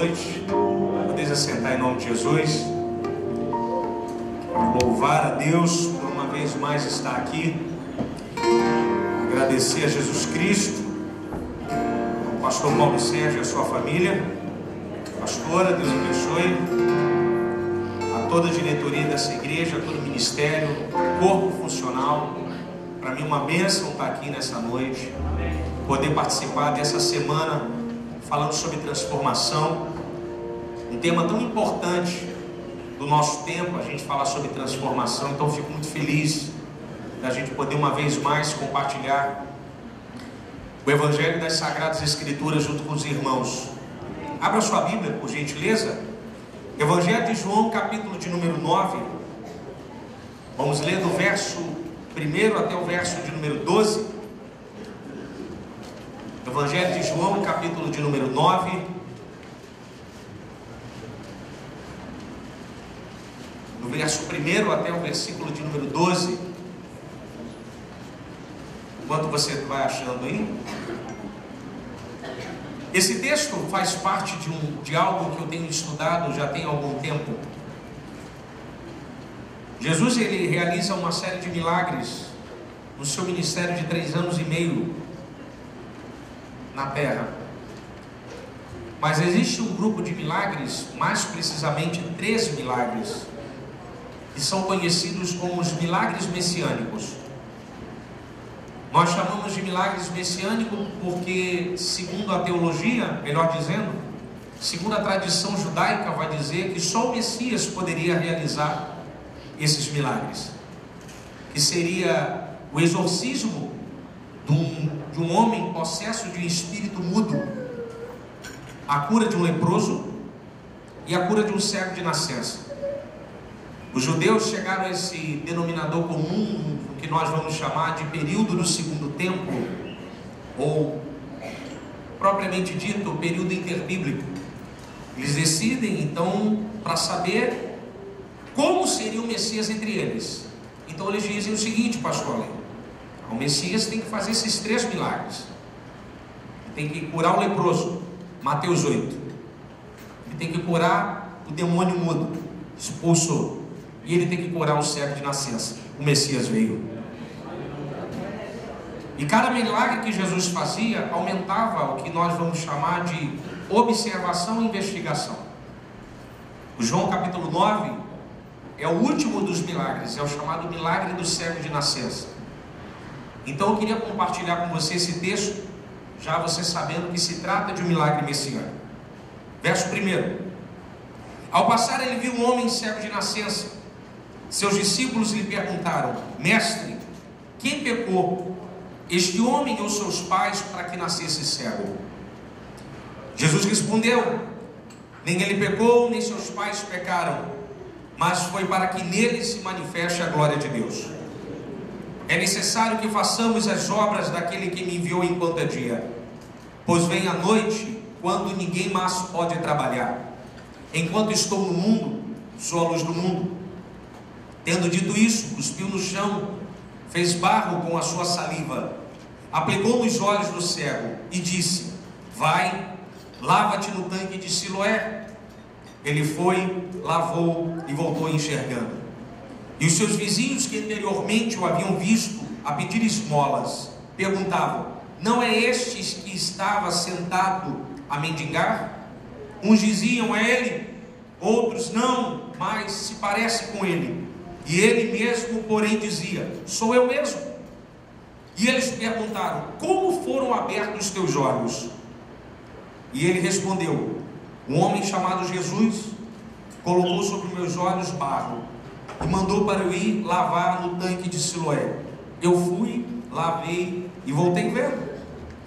noite. Podeis assentar em nome de Jesus. Louvar a Deus por uma vez mais estar aqui. Agradecer a Jesus Cristo, ao pastor Paulo Sérgio e a sua família. Pastora, Deus abençoe. A toda a diretoria dessa igreja, a todo o ministério, corpo funcional. Para mim uma bênção estar aqui nessa noite, poder participar dessa semana falando sobre transformação, um tema tão importante do nosso tempo. A gente fala sobre transformação, então fico muito feliz da gente poder uma vez mais compartilhar o Evangelho das Sagradas Escrituras junto com os irmãos. Abra sua Bíblia, por gentileza. Evangelho de João, capítulo de número 9. Vamos ler do verso 1 até o verso de número 12. Evangelho de João, capítulo de número 9. Do verso 1 até o versículo de número 12. Enquanto você vai achando aí. Esse texto faz parte de algo que eu tenho estudado já tem algum tempo. Jesus, ele realiza uma série de milagres no seu ministério de 3 anos e meio na terra. Mas existe um grupo de milagres, mais precisamente 3 milagres, que são conhecidos como os milagres messiânicos. Nós chamamos de milagres messiânicos porque, segundo a teologia, melhor dizendo, segundo a tradição judaica, vai dizer que só o Messias poderia realizar esses milagres, que seria o exorcismo de um homem possesso de um espírito mudo, a cura de um leproso e a cura de um cego de nascença. Os judeus chegaram a esse denominador comum, o que nós vamos chamar de período do segundo templo, ou propriamente dito, o período interbíblico. Eles decidem então para saber como seria o Messias entre eles. Então eles dizem o seguinte, pastor Ale: o Messias tem que fazer esses 3 milagres. Ele tem que curar o leproso, Mateus 8. Ele tem que curar o demônio mudo, expulsou. E ele tem que curar o cego de nascença. O Messias veio. E cada milagre que Jesus fazia aumentava o que nós vamos chamar de observação e investigação. O João capítulo 9 é o último dos milagres, é o chamado milagre do cego de nascença. Então eu queria compartilhar com você esse texto, já você sabendo que se trata de um milagre messiânico. Verso 1. Ao passar ele viu um homem cego de nascença. Seus discípulos lhe perguntaram: Mestre, quem pecou, este homem ou seus pais, para que nascesse cego? Jesus respondeu: nem ele pecou, nem seus pais pecaram, mas foi para que nele se manifeste a glória de Deus. É necessário que façamos as obras daquele que me enviou enquanto é dia, pois vem a noite, quando ninguém mais pode trabalhar. Enquanto estou no mundo, sou a luz do mundo. Tendo dito isso, cuspiu no chão, fez barro com a sua saliva, aplicou nos olhos do cego e disse: vai, lava-te no tanque de Siloé. Ele foi, lavou e voltou enxergando. E os seus vizinhos que anteriormente o haviam visto a pedir esmolas perguntavam: não é este que estava sentado a mendigar? Uns diziam: é ele, outros: não, mas se parece com ele. E ele mesmo, porém, dizia: sou eu mesmo. E eles perguntaram: como foram abertos os teus olhos? E ele respondeu: um homem chamado Jesus colocou sobre meus olhos barro e mandou para eu ir lavar no tanque de Siloé. Eu fui, lavei e voltei vendo.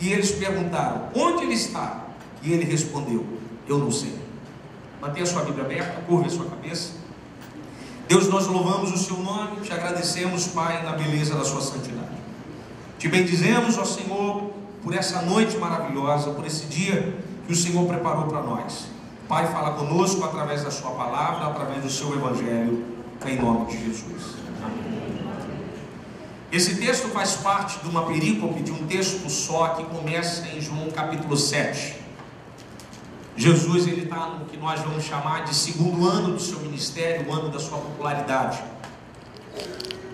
E eles perguntaram: onde ele está? E ele respondeu: eu não sei. Mantenha a sua Bíblia aberta, curva a sua cabeça. Deus, nós louvamos o seu nome, te agradecemos, Pai, na beleza da sua santidade. Te bendizemos, ó Senhor, por essa noite maravilhosa, por esse dia que o Senhor preparou para nós. Pai, fala conosco através da sua palavra, através do seu evangelho, em nome de Jesus. Amém. Esse texto faz parte de uma perícope, de um texto só, que começa em João capítulo 7. Jesus ele está no que nós vamos chamar de segundo ano do seu ministério, o ano da sua popularidade.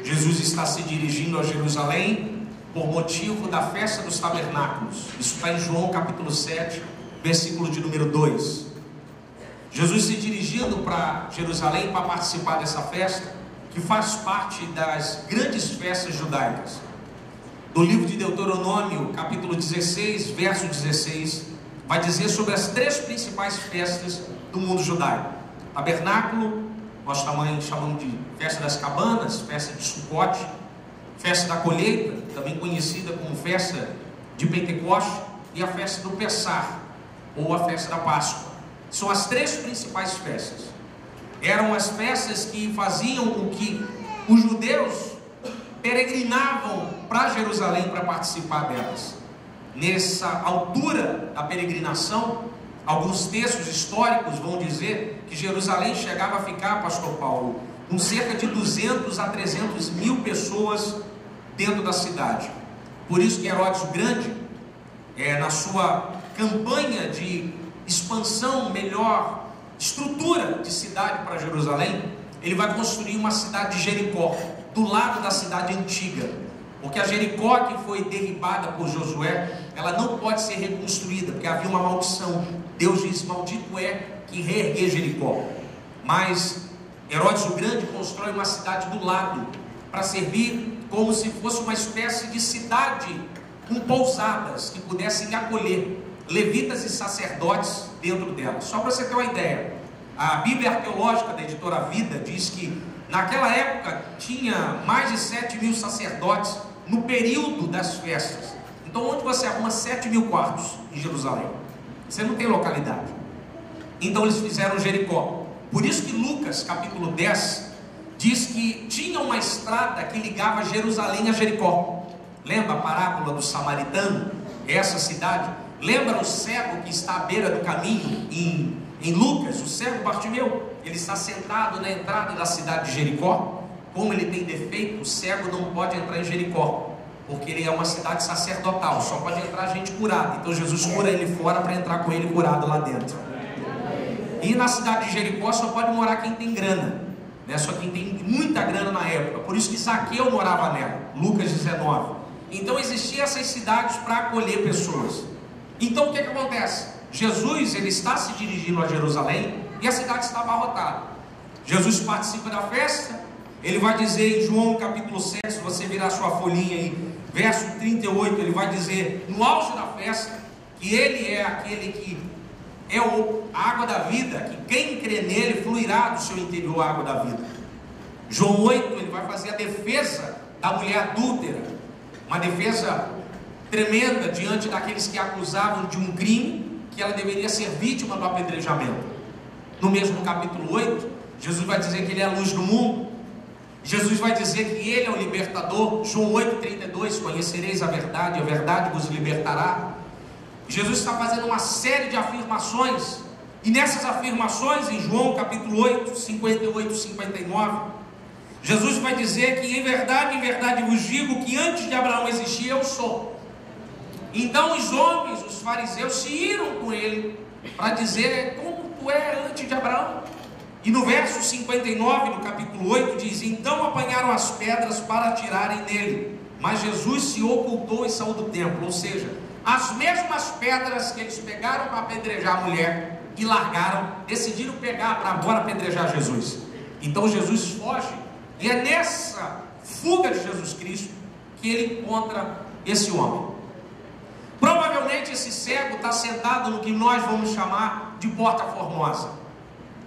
Jesus está se dirigindo a Jerusalém por motivo da festa dos tabernáculos. Isso está em João capítulo 7, versículo de número 2. Jesus se dirigindo para Jerusalém para participar dessa festa, que faz parte das grandes festas judaicas. No livro de Deuteronômio, capítulo 16, verso 16, vai dizer sobre as três principais festas do mundo judaico: tabernáculo, nós também chamamos de festa das cabanas, festa de Sucote, festa da colheita, também conhecida como festa de Pentecoste, e a festa do Pessah, ou a festa da Páscoa. São as três principais festas. Eram as festas que faziam com que os judeus peregrinavam para Jerusalém para participar delas. Nessa altura da peregrinação, alguns textos históricos vão dizer que Jerusalém chegava a ficar, pastor Paulo, com cerca de 200 a 300 mil pessoas dentro da cidade. Por isso que Herodes o Grande, na sua campanha de expansão, melhor estrutura de cidade para Jerusalém, ele vai construir uma cidade de Jericó, do lado da cidade antiga, porque a Jericó que foi derribada por Josué, ela não pode ser reconstruída, porque havia uma maldição. Deus diz: maldito é que reerguer Jericó. Mas Herodes o Grande constrói uma cidade do lado, para servir como se fosse uma espécie de cidade com pousadas, que pudessem acolher levitas e sacerdotes dentro dela. Só para você ter uma ideia, a Bíblia Arqueológica da Editora Vida diz que naquela época tinha mais de 7 mil sacerdotes no período das festas. Então onde você arruma 7 mil quartos em Jerusalém? Você não tem localidade. Então eles fizeram Jericó. Por isso que Lucas capítulo 10 diz que tinha uma estrada que ligava Jerusalém a Jericó. Lembra a parábola do samaritano? Essa cidade. Lembra o cego que está à beira do caminho em Lucas? O cego Bartimeu, ele está sentado na entrada da cidade de Jericó. Como ele tem defeito, o cego não pode entrar em Jericó, porque ele é uma cidade sacerdotal, só pode entrar gente curada. Então Jesus cura ele fora para entrar com ele curado lá dentro. E na cidade de Jericó só pode morar quem tem grana, né? Só quem tem muita grana na época. Por isso que Zaqueu morava nela, Lucas 19. Então existiam essas cidades para acolher pessoas. Então o que acontece? Jesus ele está se dirigindo a Jerusalém e a cidade está abarrotada. Jesus participa da festa. Ele vai dizer em João capítulo 7, se você virar sua folhinha aí, verso 38, ele vai dizer no auge da festa que ele é aquele que é a água da vida, que quem crê nele fluirá do seu interior a água da vida. João 8, ele vai fazer a defesa da mulher adúltera, uma defesa tremenda diante daqueles que a acusavam de um crime, que ela deveria ser vítima do apedrejamento. No mesmo capítulo 8, Jesus vai dizer que ele é a luz do mundo. Jesus vai dizer que ele é o libertador. João 8,32, conhecereis a verdade vos libertará. Jesus está fazendo uma série de afirmações, e nessas afirmações, em João capítulo 8, 58 e 59, Jesus vai dizer que em verdade vos digo que antes de Abraão existir, eu sou. Então os homens, os fariseus, se iram com ele para dizer: como tu é antes de Abraão? E no verso 59, no capítulo 8, diz: então apanharam as pedras para atirarem nele, mas Jesus se ocultou e saiu do templo. Ou seja, as mesmas pedras que eles pegaram para apedrejar a mulher e largaram, decidiram pegar para agora apedrejar Jesus. Então Jesus foge, e é nessa fuga de Jesus Cristo que ele encontra esse homem. Provavelmente esse cego está sentado no que nós vamos chamar de Porta Formosa,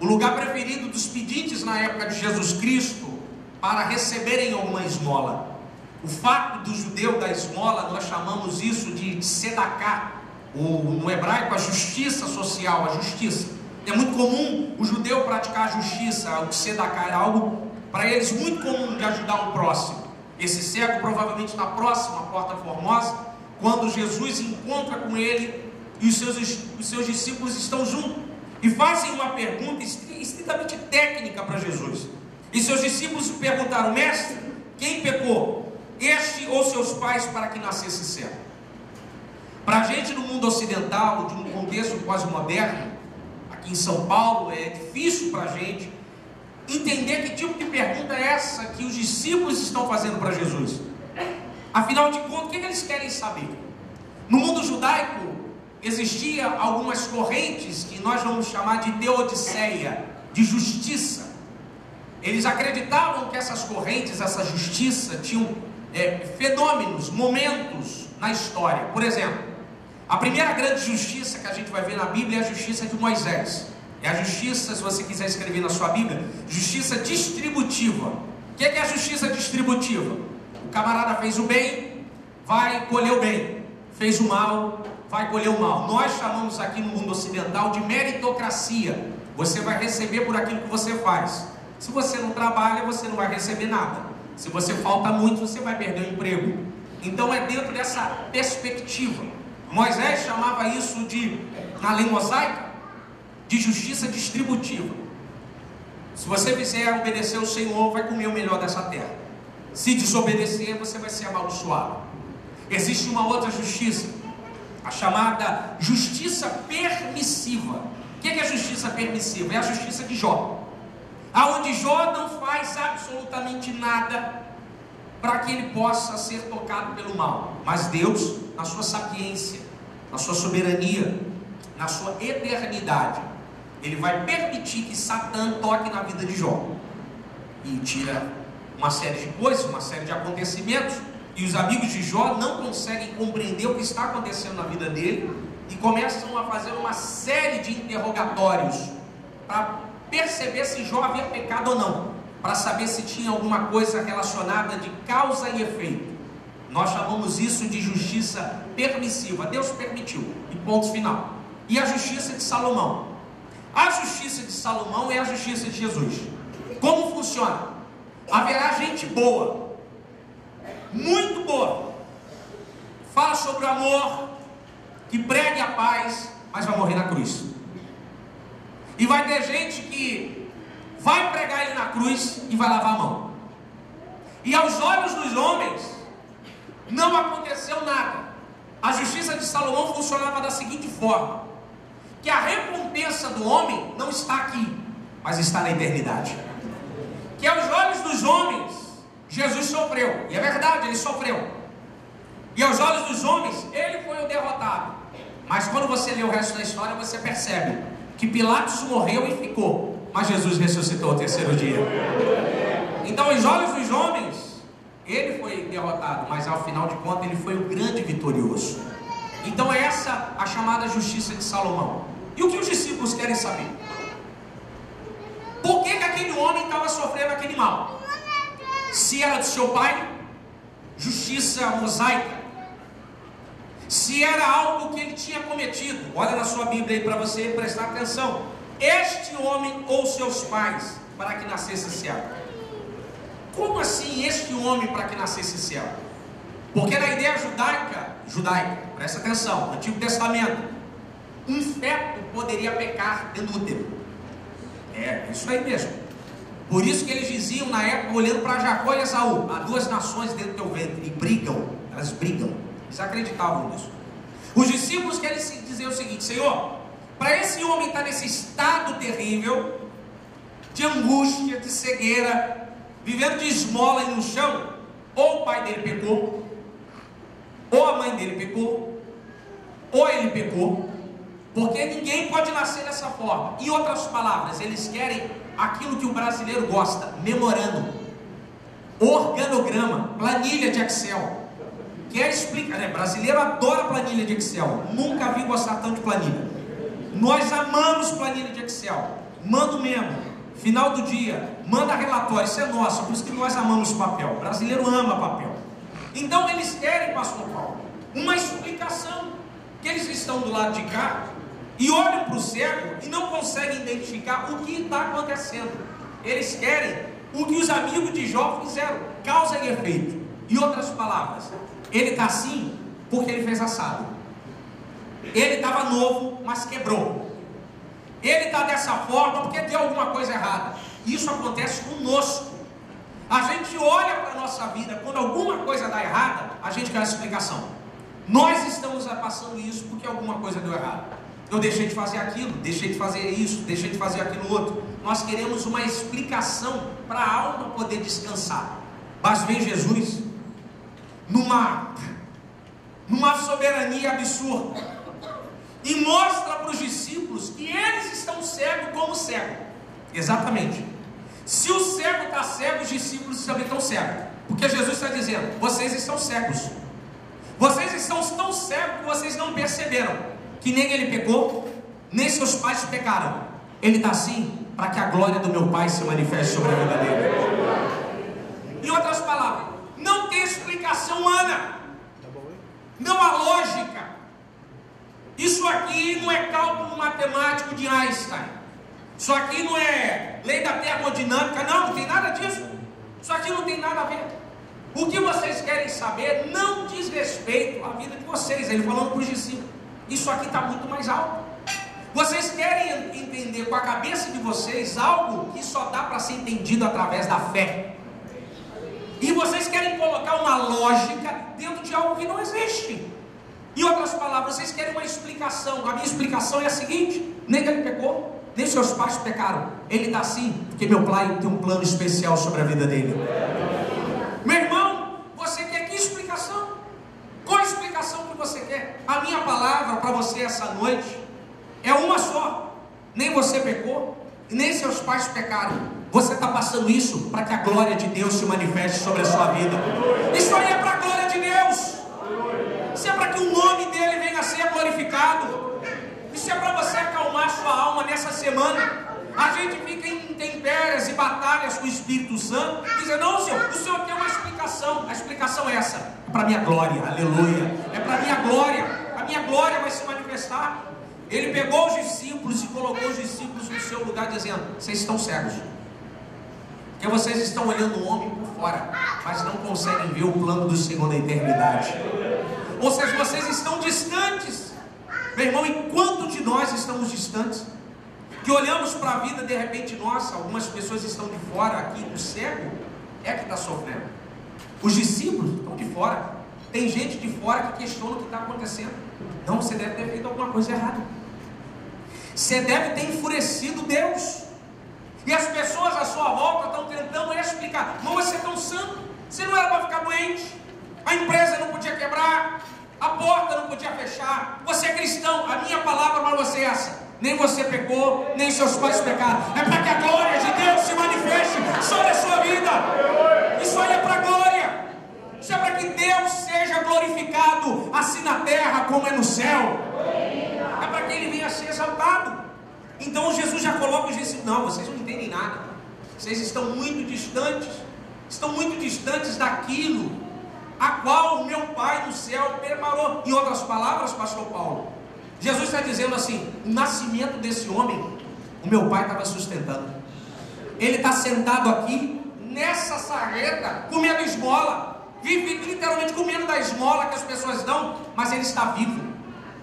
o lugar preferido dos pedintes na época de Jesus Cristo para receberem uma esmola. O fato do judeu da esmola, nós chamamos isso de tzedakah, ou no hebraico a justiça social, a justiça. É muito comum o judeu praticar a justiça, o tzedakah é algo para eles muito comum de ajudar o próximo. Esse cego provavelmente na próxima Porta Formosa, quando Jesus encontra com ele e os seus discípulos estão juntos e fazem uma pergunta estritamente técnica para Jesus. E seus discípulos perguntaram: mestre, quem pecou, este ou seus pais, para que nascesse cego? Para a gente no mundo ocidental, de um contexto pós-moderno, aqui em São Paulo, é difícil para a gente entender que tipo de pergunta é essa que os discípulos estão fazendo para Jesus. Afinal de contas, o que eles querem saber? No mundo judaico, existia algumas correntes que nós vamos chamar de teodiceia, de justiça. Eles acreditavam que essas correntes, essa justiça, tinham fenômenos, momentos na história. Por exemplo, a primeira grande justiça que a gente vai ver na Bíblia é a justiça de Moisés. É a justiça, se você quiser escrever na sua Bíblia, justiça distributiva. O que é a justiça distributiva? O camarada fez o bem, vai colher o bem. Fez o mal, vai colher o mal. Nós chamamos aqui no mundo ocidental de meritocracia. Você vai receber por aquilo que você faz. Se você não trabalha, você não vai receber nada. Se você falta muito, você vai perder o emprego. Então é dentro dessa perspectiva. Moisés chamava isso de, na lei mosaica, de justiça distributiva. Se você fizer obedecer o Senhor, vai comer o melhor dessa terra. Se desobedecer, você vai ser amaldiçoado. Existe uma outra justiça, a chamada justiça permissiva. O que é a justiça permissiva? É a justiça de Jó, aonde Jó não faz absolutamente nada para que ele possa ser tocado pelo mal, mas Deus, na sua sapiência, na sua soberania, na sua eternidade, ele vai permitir que Satã toque na vida de Jó e tira uma série de coisas, uma série de acontecimentos, e os amigos de Jó não conseguem compreender o que está acontecendo na vida dele e começam a fazer uma série de interrogatórios para perceber se Jó havia pecado ou não, para saber se tinha alguma coisa relacionada de causa e efeito. Nós chamamos isso de justiça permissiva. Deus permitiu, e ponto final. E a justiça de Salomão? A justiça de Salomão é a justiça de Jesus. Como funciona? Haverá gente boa, muito boa, fala sobre o amor, que pregue a paz, mas vai morrer na cruz. E vai ter gente que vai pregar ele na cruz e vai lavar a mão. E aos olhos dos homens não aconteceu nada. A justiça de Salomão funcionava da seguinte forma: que a recompensa do homem não está aqui, mas está na eternidade. Que aos olhos dos homens Jesus sofreu, e é verdade, ele sofreu, e aos olhos dos homens ele foi o derrotado. Mas quando você lê o resto da história, você percebe que Pilatos morreu e ficou, mas Jesus ressuscitou ao terceiro dia. Então aos olhos dos homens ele foi derrotado, mas ao final de contas ele foi o grande vitorioso. Então é essa a chamada justiça de Salomão. E o que os discípulos querem saber? Por que aquele homem estava sofrendo aquele mal? Se era do seu pai, justiça mosaica. Se era algo que ele tinha cometido, olha na sua Bíblia aí para você prestar atenção. Este homem ou seus pais, para que nascesse cego. Como assim este homem para que nascesse cego? Porque na ideia judaica, presta atenção, no Antigo Testamento, um feto poderia pecar dentro do útero. É, isso aí mesmo. Por isso que eles diziam na época, olhando para Jacó e Esaú: há duas nações dentro do teu ventre, e brigam, elas brigam. Eles acreditavam nisso. Os discípulos querem dizer o seguinte: Senhor, para esse homem estar nesse estado terrível, de angústia, de cegueira, vivendo de esmola e no chão, ou o pai dele pecou, ou a mãe dele pecou, ou ele pecou, porque ninguém pode nascer dessa forma. Em outras palavras, eles querem aquilo que o brasileiro gosta: memorando, organograma, planilha de Excel. Quer explicar, né? Brasileiro adora planilha de Excel. Nunca vi gostar tanto de planilha. Nós amamos planilha de Excel. Manda o memo, final do dia, manda relatório. Isso é nosso, por isso que nós amamos papel. O brasileiro ama papel. Então eles querem, pastor Paulo, uma explicação. Que eles estão do lado de cá e olham para o cego e não conseguem identificar o que está acontecendo. Eles querem o que os amigos de Jó fizeram: causa e efeito. Em outras palavras, ele está assim porque ele fez assado. Ele estava novo, mas quebrou. Ele está dessa forma porque tem alguma coisa errada. Isso acontece conosco. A gente olha para a nossa vida, quando alguma coisa dá errada, a gente quer uma explicação. Nós estamos passando isso porque alguma coisa deu errado. Eu deixei de fazer aquilo, deixei de fazer isso, deixei de fazer aquilo outro. Nós queremos uma explicação para a alma poder descansar. Mas vem Jesus numa soberania absurda e mostra para os discípulos que eles estão cegos como cego. Exatamente. Se o cego está cego, os discípulos também estão cegos. Porque Jesus está dizendo: vocês estão cegos. Vocês estão tão cegos que vocês não perceberam que nem ele pecou, nem seus pais pecaram. Ele está assim para que a glória do meu Pai se manifeste sobre a vida dele. Em outras palavras, não tem explicação humana, não há lógica. Isso aqui não é cálculo matemático de Einstein. Isso aqui não é lei da termodinâmica. Não tem nada disso. Isso aqui não tem nada a ver. O que vocês querem saber não diz respeito à vida de vocês. Ele falando para os discípulos: isso aqui está muito mais alto. Vocês querem entender com a cabeça de vocês algo que só dá para ser entendido através da fé. E vocês querem colocar uma lógica dentro de algo que não existe. Em outras palavras, vocês querem uma explicação. A minha explicação é a seguinte: nem ele pecou, nem seus pais pecaram. Ele está assim porque meu Pai tem um plano especial sobre a vida dele. Meu irmão, você quer que explicação? Qual a explicação que você quer? A minha palavra para você essa noite é uma só: nem você pecou, nem seus pais pecaram. Você está passando isso para que a glória de Deus se manifeste sobre a sua vida. Isso aí é para a glória de Deus. Isso é para que o nome dele venha a ser glorificado. Isso é para você acalmar sua alma nessa semana. A gente fica em intempéries e batalhas com o Espírito Santo, dizendo: não, Senhor, o Senhor tem uma explicação. A explicação é essa: é para a minha glória, aleluia. É para a minha glória. A minha glória vai se manifestar. Ele pegou os discípulos e colocou os discípulos no seu lugar, dizendo: vocês estão cegos, porque vocês estão olhando o homem por fora, mas não conseguem ver o plano do Senhor na eternidade. Ou seja, vocês estão distantes. Meu irmão, enquanto de nós estamos distantes, que olhamos para a vida, de repente, nossa, algumas pessoas estão de fora aqui, o cego é que está sofrendo. Os discípulos estão de fora. Tem gente de fora que questiona o que está acontecendo. Não, você deve ter feito alguma coisa errada. Você deve ter enfurecido Deus. E as pessoas à sua volta estão tentando explicar: não, você é tão santo, você não era para ficar doente, a empresa não podia quebrar, a porta não podia fechar, você é cristão. A minha palavra para você é essa: nem você pecou, nem seus pais pecaram. É para que a glória de Deus se manifeste sobre a sua vida. Isso aí é para a glória. Isso é para que Deus seja glorificado, assim na terra como é no céu. É para que Ele venha a ser exaltado. Então Jesus já coloca os discípulos: não, vocês não entendem nada. Vocês estão muito distantes daquilo a qual o meu Pai do céu preparou. Em outras palavras, pastor Paulo, Jesus está dizendo assim: o nascimento desse homem, o meu Pai estava sustentando. Ele está sentado aqui nessa sarjeta, comendo esmola, vive literalmente comendo da esmola que as pessoas dão, mas ele está vivo,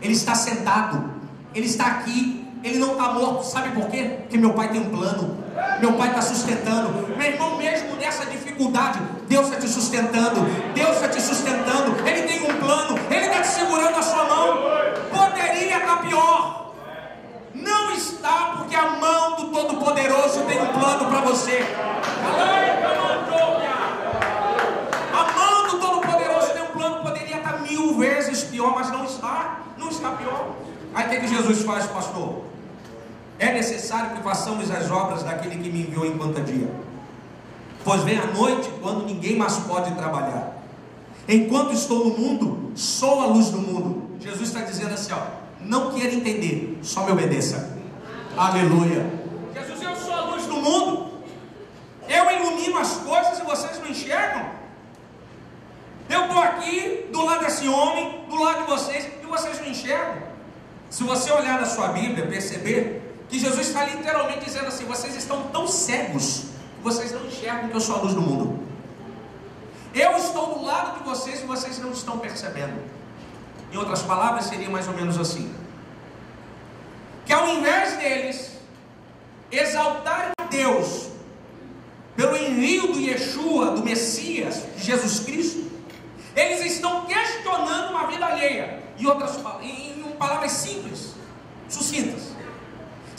ele está sentado, ele está aqui. Ele não está morto. Sabe por quê? Porque meu Pai tem um plano. Meu Pai está sustentando. Meu irmão, mesmo nessa dificuldade, Deus está te sustentando. Deus está te sustentando. Ele tem um plano. Ele está te segurando a sua mão. Poderia estar pior. Não está, porque a mão do Todo-Poderoso tem um plano para você. A mão do Todo-Poderoso tem um plano. Poderia estar 1000 vezes pior, mas não está. Não está pior. Aí o que Jesus faz, pastor? É necessário que façamos as obras daquele que me enviou enquanto é dia. Pois vem a noite, quando ninguém mais pode trabalhar. Enquanto estou no mundo, sou a luz do mundo. Jesus está dizendo assim, ó: não queira entender, só me obedeça. Aleluia. Jesus, eu sou a luz do mundo. Eu ilumino as coisas e vocês não enxergam. Eu estou aqui do lado desse homem, do lado de vocês, e vocês não enxergam. Se você olhar na sua Bíblia, perceber que Jesus está literalmente dizendo assim: vocês estão tão cegos que vocês não enxergam que eu sou a luz do mundo. Eu estou do lado de vocês e vocês não estão percebendo. Em outras palavras, seria mais ou menos assim: que ao invés deles exaltarem a Deus pelo envio do Yeshua, do Messias, de Jesus Cristo, eles estão questionando uma vida alheia. Em palavras simples,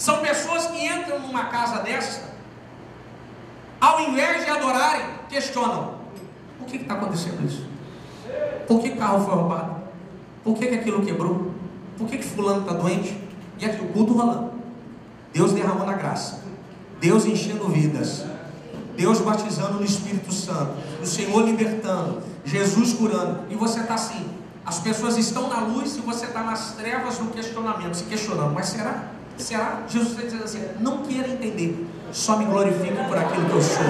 São pessoas que entram numa casa dessa, ao invés de adorarem, questionam: por que está acontecendo isso? Por que o carro foi roubado? Por que aquilo quebrou? Por que fulano está doente? E aqui o culto rolando, Deus derramando a graça, Deus enchendo vidas, Deus batizando no Espírito Santo, o Senhor libertando, Jesus curando, e você está assim. As pessoas estão na luz e você está nas trevas, no questionamento, se questionando: mas será? Será? Jesus está dizendo assim: não queira entender, só me glorifique por aquilo que eu sou,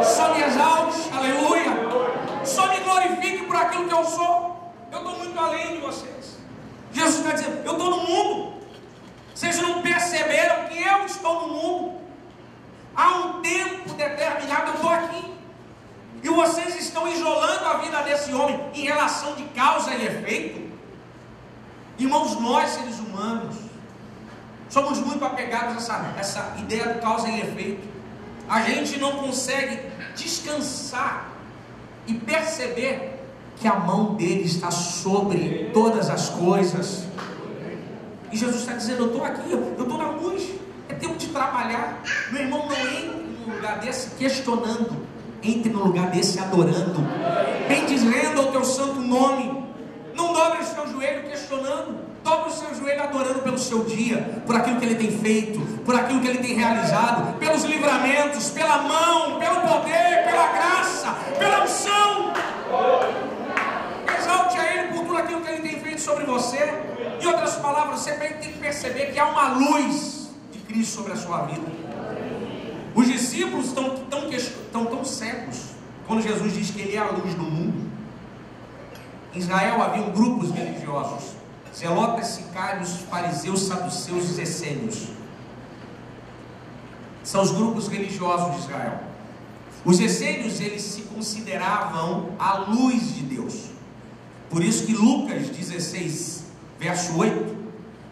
só me exalte, aleluia, só me glorifique por aquilo que eu sou. Eu estou muito além de vocês. Jesus está dizendo: eu estou no mundo, vocês não perceberam que eu estou no mundo, há um tempo determinado eu estou aqui, e vocês estão isolando a vida desse homem em relação de causa e efeito. Irmãos, nós seres humanos somos muito apegados a essa ideia de causa e efeito. A gente não consegue descansar e perceber que a mão dele está sobre todas as coisas. E Jesus está dizendo: eu estou aqui, eu estou na luz, é tempo de trabalhar. Meu irmão, não entre num lugar desse questionando, entre no lugar desse adorando, bendizendo ao teu santo nome. Não dobre o seu joelho questionando, dobre o seu joelho adorando pelo seu dia, por aquilo que ele tem feito, por aquilo que ele tem realizado, pelos livramentos, pela mão, pelo poder, pela graça, pela unção. Exalte a ele por tudo aquilo que ele tem feito sobre você. Em outras palavras, você tem que perceber que há uma luz de Cristo sobre a sua vida. Os discípulos estão tão cegos quando Jesus diz que ele é a luz do mundo. Em Israel haviam grupos religiosos: zelotas, sicários, fariseus, saduceus e essênios. São os grupos religiosos de Israel. Os essênios, eles se consideravam a luz de Deus. Por isso que Lucas 16, verso 8,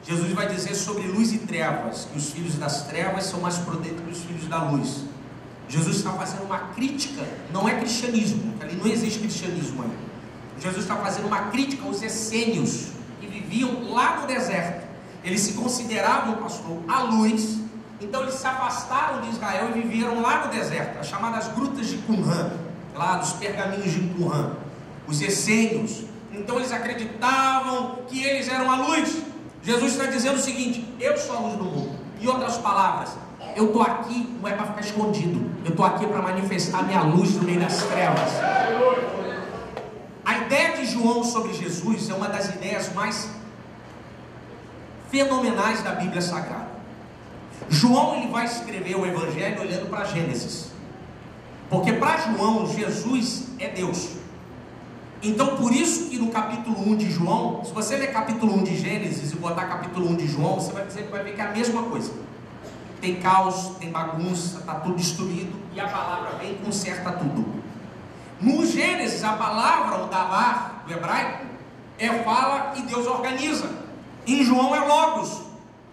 Jesus vai dizer sobre luz e trevas, que os filhos das trevas são mais prudentes que os filhos da luz. Jesus está fazendo uma crítica, não é cristianismo, ali não existe cristianismo aí. Jesus está fazendo uma crítica aos essênios, que viviam lá no deserto. Eles se consideravam, pastor, a luz. Então eles se afastaram de Israel e viveram lá no deserto, as chamadas grutas de Qumran, lá dos pergaminhos de Qumran, os essênios. Então eles acreditavam que eles eram a luz. Jesus está dizendo o seguinte: eu sou a luz do mundo. Em outras palavras, eu estou aqui não é para ficar escondido, eu estou aqui para manifestar a minha luz no meio das trevas. A ideia de João sobre Jesus é uma das ideias mais fenomenais da Bíblia Sagrada. João, ele vai escrever o Evangelho olhando para Gênesis, porque para João, Jesus é Deus. Então por isso que no capítulo 1 de João, se você ler capítulo 1 de Gênesis e botar capítulo 1 de João, você vai ver que é a mesma coisa. Tem caos, tem bagunça, está tudo destruído, e a palavra vem e conserta tudo. No Gênesis, a palavra, o davar, do hebraico, fala e Deus organiza. Em João é logos.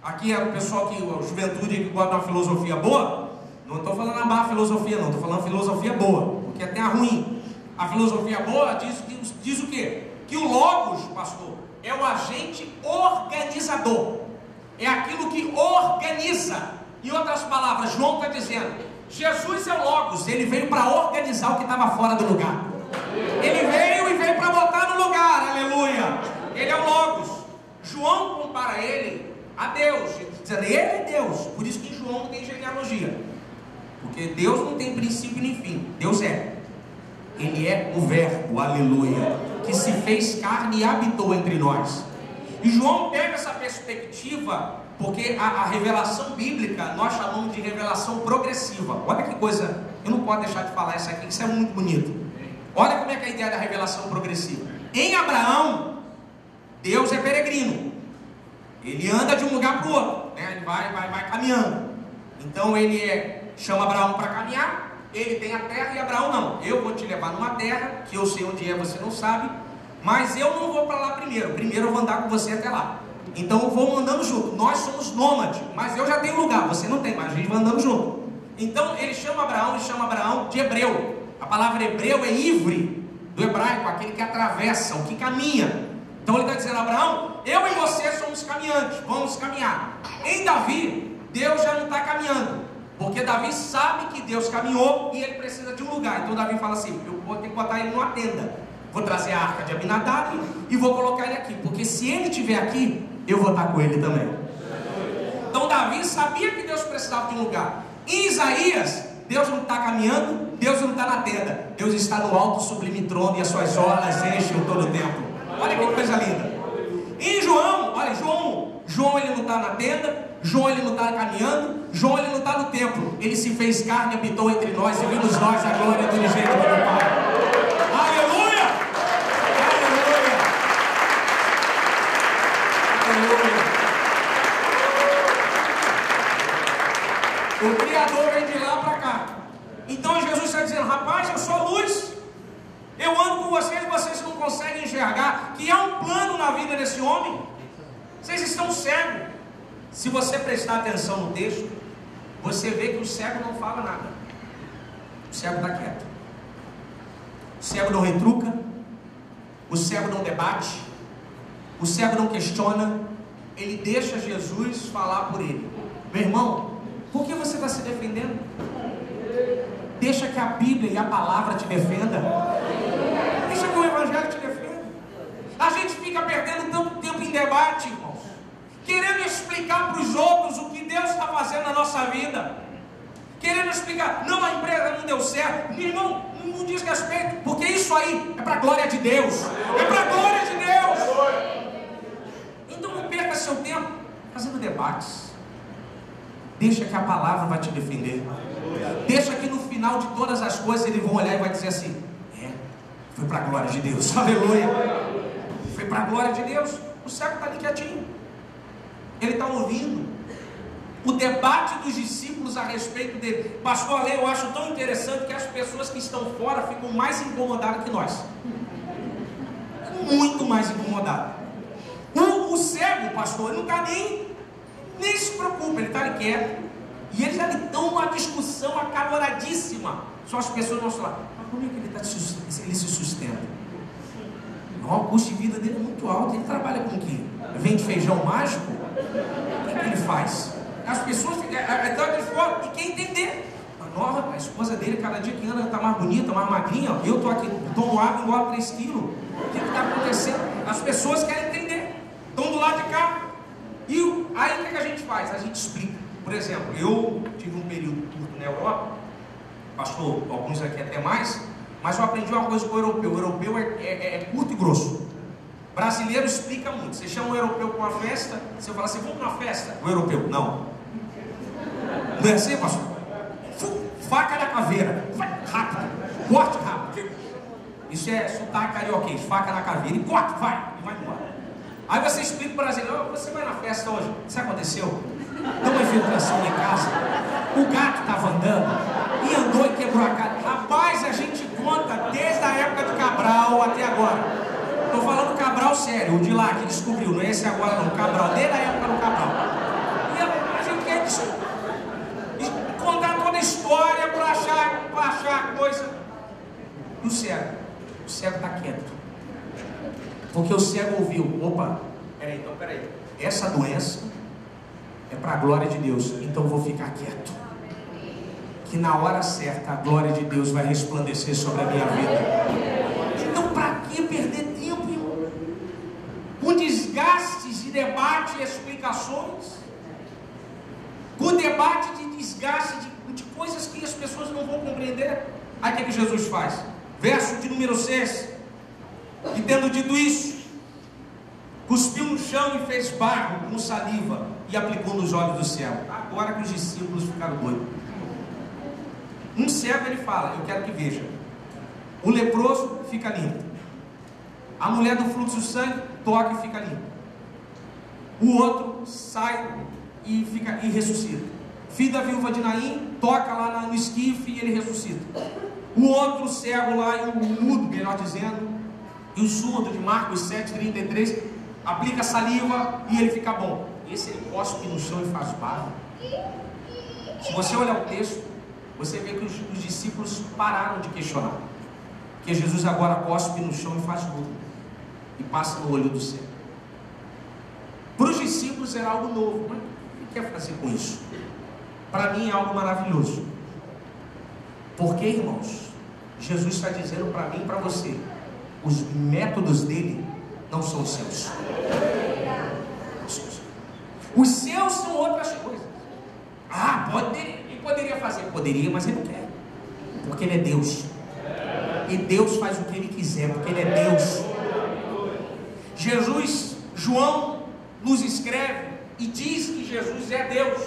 Aqui é o pessoal que, a juventude que gosta de uma filosofia boa. Não estou falando a má filosofia não, estou falando filosofia boa, porque tem a ruim. A filosofia boa diz o quê? Que o logos, pastor, é o agente organizador. É aquilo que organiza. Em outras palavras, João está dizendo: Jesus é o logos, ele veio para organizar o que estava fora do lugar. Ele veio para botar no lugar, aleluia. Ele é o logos. João compara ele a Deus, dizendo: ele é Deus. Por isso que em João não tem genealogia, porque Deus não tem princípio nem fim. Deus é. Ele é o verbo, aleluia, que se fez carne e habitou entre nós. E João pega essa perspectiva, porque a revelação bíblica nós chamamos de revelação progressiva. Olha que coisa, eu não posso deixar de falar isso aqui, que isso é muito bonito. Olha como é que é a ideia da revelação progressiva. Em Abraão, Deus é peregrino. Ele anda de um lugar para o outro, né? Ele vai caminhando. Então ele chama Abraão para caminhar. Ele tem a terra e Abraão não. Eu vou te levar numa terra que eu sei onde é, você não sabe, mas eu não vou para lá primeiro. Primeiro eu vou andar com você até lá. Então eu vou andando junto. Nós somos nômades, mas eu já tenho lugar, você não tem, mas a gente vai andando junto. Então ele chama Abraão de hebreu. A palavra hebreu é ivre, do hebraico, aquele que atravessa, o que caminha. Então ele está dizendo: Abraão, eu e você somos caminhantes, vamos caminhar. Em Davi, Deus já não está caminhando, porque Davi sabe que Deus caminhou e ele precisa de um lugar. Então Davi fala assim: eu vou ter que botar ele numa tenda, vou trazer a arca de Abinadab e vou colocar ele aqui, porque se ele estiver aqui, eu vou estar com ele também. Então Davi sabia que Deus precisava de um lugar. Em Isaías, Deus não está caminhando, Deus não está na tenda, Deus está no alto sublime trono e as suas orlas enchem todo o templo. Olha que coisa linda. Em João, olha, João ele não está na tenda, João ele não está caminhando, João ele não está no templo, ele se fez carne, habitou entre nós e vimos nós a glória do unigênito do Pai. Aleluia! Aleluia! Aleluia! O Criador vem de lá para cá. Então Jesus está dizendo: rapaz, eu sou luz, eu ando com vocês, vocês não conseguem enxergar que há um plano na vida desse homem. Vocês estão cegos. Se você prestar atenção no texto, você vê que o cego não fala nada. O cego está quieto. O cego não retruca. O cego não debate. O cego não questiona. Ele deixa Jesus falar por ele. Meu irmão, por que você está se defendendo? Deixa que a Bíblia e a palavra te defenda. Deixa que o Evangelho te defenda. A gente fica perdendo tanto tempo em debate, irmãos, querendo explicar para os outros o que Deus está fazendo na nossa vida, querendo explicar: não, a empresa não deu certo. Meu irmão, não diz respeito, porque isso aí é para a glória de Deus. É para a glória de Deus. Então não perca seu tempo fazendo debates. Deixa que a palavra vai te defender. Deixa que no final de todas as coisas eles vão olhar e vai dizer assim: foi para a glória de Deus. Aleluia. Foi para a glória de Deus. O cego está ali quietinho. Ele está ouvindo o debate dos discípulos a respeito dele. Pastor Ale, eu acho tão interessante que as pessoas que estão fora ficam mais incomodadas que nós. Muito mais incomodadas. O cego, pastor, ele não está nem se preocupa, ele está ali quieto. E eles ali estão numa discussão acaloradíssima. Só as pessoas vão falar: mas como é que ele se sustenta? O custo de vida dele é muito alto. Ele trabalha com o quê? Vende feijão mágico? O que ele faz? As pessoas estão de fora e quem entender. Nova, a esposa dele, cada dia que anda, está mais bonita, mais magrinha. Eu estou aqui, tomo água e engordo 3 quilos. O que está acontecendo? As pessoas querem entender. Estão do lado de cá. E aí o que a gente faz? A gente explica. Por exemplo, eu tive um período curto na Europa, pastor, alguns aqui até mais, mas eu aprendi uma coisa com o europeu. O europeu é curto e grosso. O brasileiro explica muito. Você chama o europeu para uma festa, você fala assim: vamos para uma festa? O europeu: não. Não é assim, pastor? Faca na caveira, vai rápido, corte rápido. Isso é sotaque carioquês: faca na caveira e corte, vai, e vai embora. Aí você explica para o brasileiro: você vai na festa hoje? Isso aconteceu? Deu uma infiltração em casa, o gato estava andando e andou e quebrou a cara. Rapaz, a gente conta desde a época de Cabral até agora. Estou falando Cabral sério, o de lá que descobriu, não é esse agora não, Cabral, desde a época do Cabral. E a gente quer contar toda a história para achar coisa. E o cego está quieto, porque o cego ouviu: opa, peraí, essa doença é para a glória de Deus, então eu vou ficar quieto, que na hora certa a glória de Deus vai resplandecer sobre a minha vida. Então para que perder tempo, irmão, com desgastes de debate e explicações, com debate de desgaste de coisas que as pessoas não vão compreender? Aí o que Jesus faz? Verso de número 6: e tendo dito isso, cuspiu no chão e fez barro com saliva e aplicou nos olhos do cego. Agora que os discípulos ficaram doidos. Um cego, ele fala: eu quero que veja. O leproso fica limpo. A mulher do fluxo de sangue toca e fica limpo. O outro sai e ressuscita. Filho da viúva de Naim toca lá no esquife e ele ressuscita. O outro cego lá, e o mudo, melhor dizendo, e o surdo de Marcos 7,33, aplica saliva e ele fica bom. Esse ele cospe no chão e faz barro. Se você olhar o texto, você vê que os discípulos pararam de questionar, que Jesus agora cospe no chão e faz barro e passa no olho do céu. Para os discípulos era algo novo. Mas o que quer fazer com isso? para mim é algo maravilhoso. Porque, irmãos, Jesus está dizendo para mim e para você, os métodos dele não são os seus. Os seus são outras coisas. Ele poderia fazer. Poderia, mas ele não quer. Porque ele é Deus. E Deus faz o que ele quiser, porque ele é Deus. João nos escreve e diz que Jesus é Deus,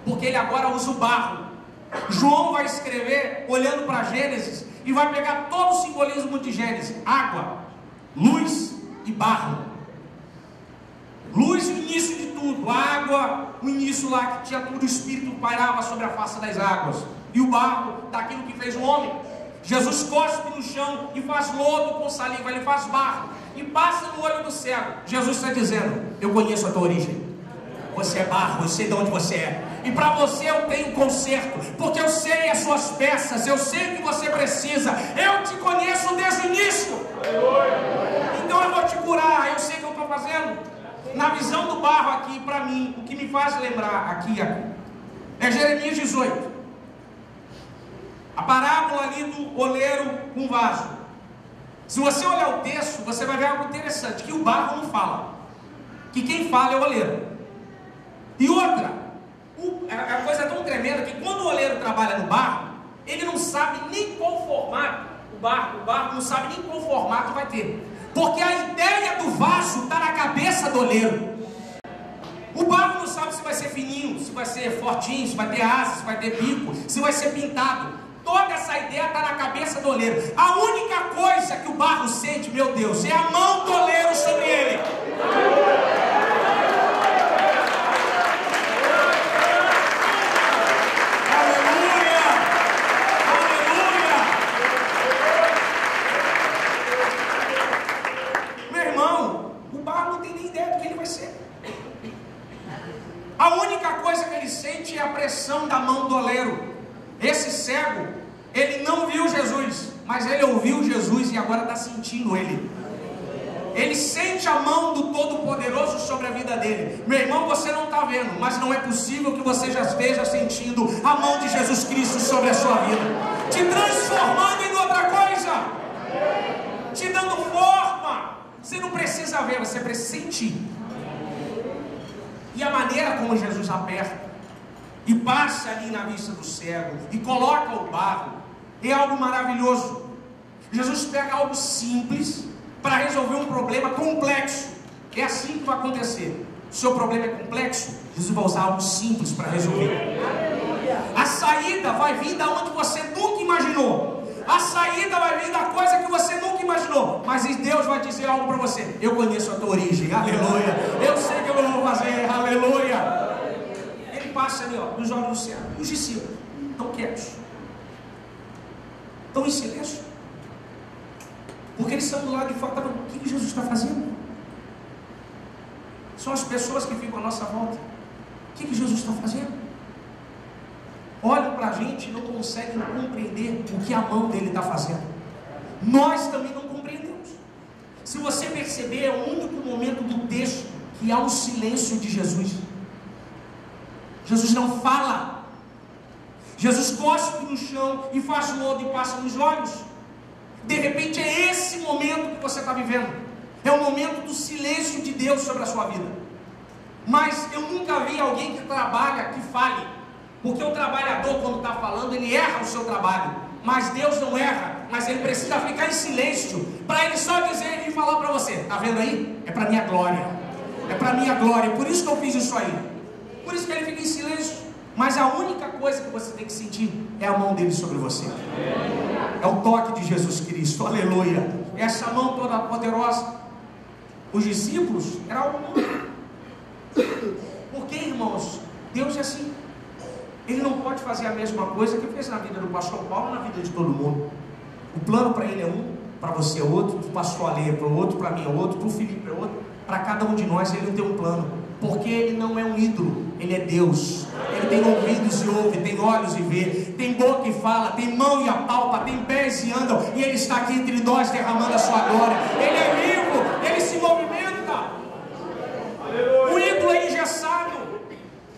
porque ele agora usa o barro. João vai escrever olhando para Gênesis e vai pegar todo o simbolismo de Gênesis: água, luz e barro. Luz, o início de tudo. Água, o início lá que tinha tudo, o Espírito pairava sobre a face das águas. E o barro, daquilo que fez o homem. Jesus cospe no chão e faz lodo com saliva, ele faz barro e passa no olho do cego. Jesus está dizendo: eu conheço a tua origem. Você é barro, eu sei de onde você é. E para você eu tenho conserto, porque eu sei as suas peças, eu sei o que você precisa. Eu te conheço desde o início. Então eu vou te curar, eu sei o que eu estou fazendo. Na visão do barro aqui, para mim, o que me faz lembrar aqui é Jeremias 18. A parábola ali do oleiro com vaso. Se você olhar o texto, você vai ver algo interessante, que o barro não fala, que quem fala é o oleiro. E outra, a coisa é tão tremenda que quando o oleiro trabalha no barro, ele não sabe nem qual formato, o barro não sabe nem qual formato vai ter, porque a ideia do vaso está na cabeça do oleiro. O barro não sabe se vai ser fininho, se vai ser fortinho, se vai ter asas, se vai ter bico, se vai ser pintado. Toda essa ideia está na cabeça do oleiro. A única coisa que o barro sente, meu Deus, é a mão do oleiro sobre ele. Aleluia! Aleluia! Meu irmão, o barro não tem nem ideia do que ele vai ser. A única coisa que ele sente é a pressão da mão do oleiro. Esse cego, ele não viu Jesus, mas ele ouviu Jesus e agora está sentindo ele. Ele sente a mão do Todo-Poderoso sobre a vida dele. Meu irmão, você não está vendo, mas não é possível que você já esteja sentindo a mão de Jesus Cristo sobre a sua vida, te transformando em outra coisa, te dando forma. Você não precisa ver, você precisa sentir. E a maneira como Jesus aperta e passa ali na vista do cego e coloca o barro é algo maravilhoso. Jesus pega algo simples para resolver um problema complexo. É assim que vai acontecer. O seu problema é complexo, Jesus vai usar algo simples para resolver. A saída vai vir da onde você nunca imaginou. A saída vai vir da coisa que você nunca imaginou. Mas Deus vai dizer algo para você: eu conheço a tua origem, aleluia. Eu sei que eu vou fazer, aleluia. Passa ali, nos olhos do céu. E os discípulos estão quietos, estão em silêncio, porque eles estão do lado de fora. O que Jesus está fazendo? São as pessoas que ficam à nossa volta. O que Jesus está fazendo? Olham para a gente e não conseguem compreender o que a mão dele está fazendo. Nós também não compreendemos. Se você perceber, é o único momento do texto que há um silêncio de Jesus. Jesus não fala. Jesus cospe no chão e faz lodo e passa nos olhos. De repente é esse momento que você está vivendo. É o momento do silêncio de Deus sobre a sua vida. Mas eu nunca vi alguém que trabalha, que fale. Porque o trabalhador, quando está falando, ele erra o seu trabalho. Mas Deus não erra. Mas ele precisa ficar em silêncio para ele só dizer e falar para você: está vendo aí? É para minha glória. É para minha glória. Por isso que eu fiz isso aí. Por isso que ele fica em silêncio. Mas a única coisa que você tem que sentir é a mão dele sobre você. É o toque de Jesus Cristo, aleluia. Essa mão toda poderosa. Os discípulos era algo muito. Porque, irmãos, Deus é assim. Ele não pode fazer a mesma coisa que fez na vida do pastor Paulo, na vida de todo mundo. O plano para ele é um, para você é outro, para o pastor Ale é para o outro, para mim é outro, para o Felipe é outro. Para cada um de nós ele tem um plano. Porque ele não é um ídolo, ele é Deus. Ele tem ouvidos e ouve, tem olhos e vê, tem boca e fala, tem mão e apalpa, tem pés e andam, e ele está aqui entre nós derramando a sua glória. Ele é vivo, ele se movimenta. O ídolo é engessado,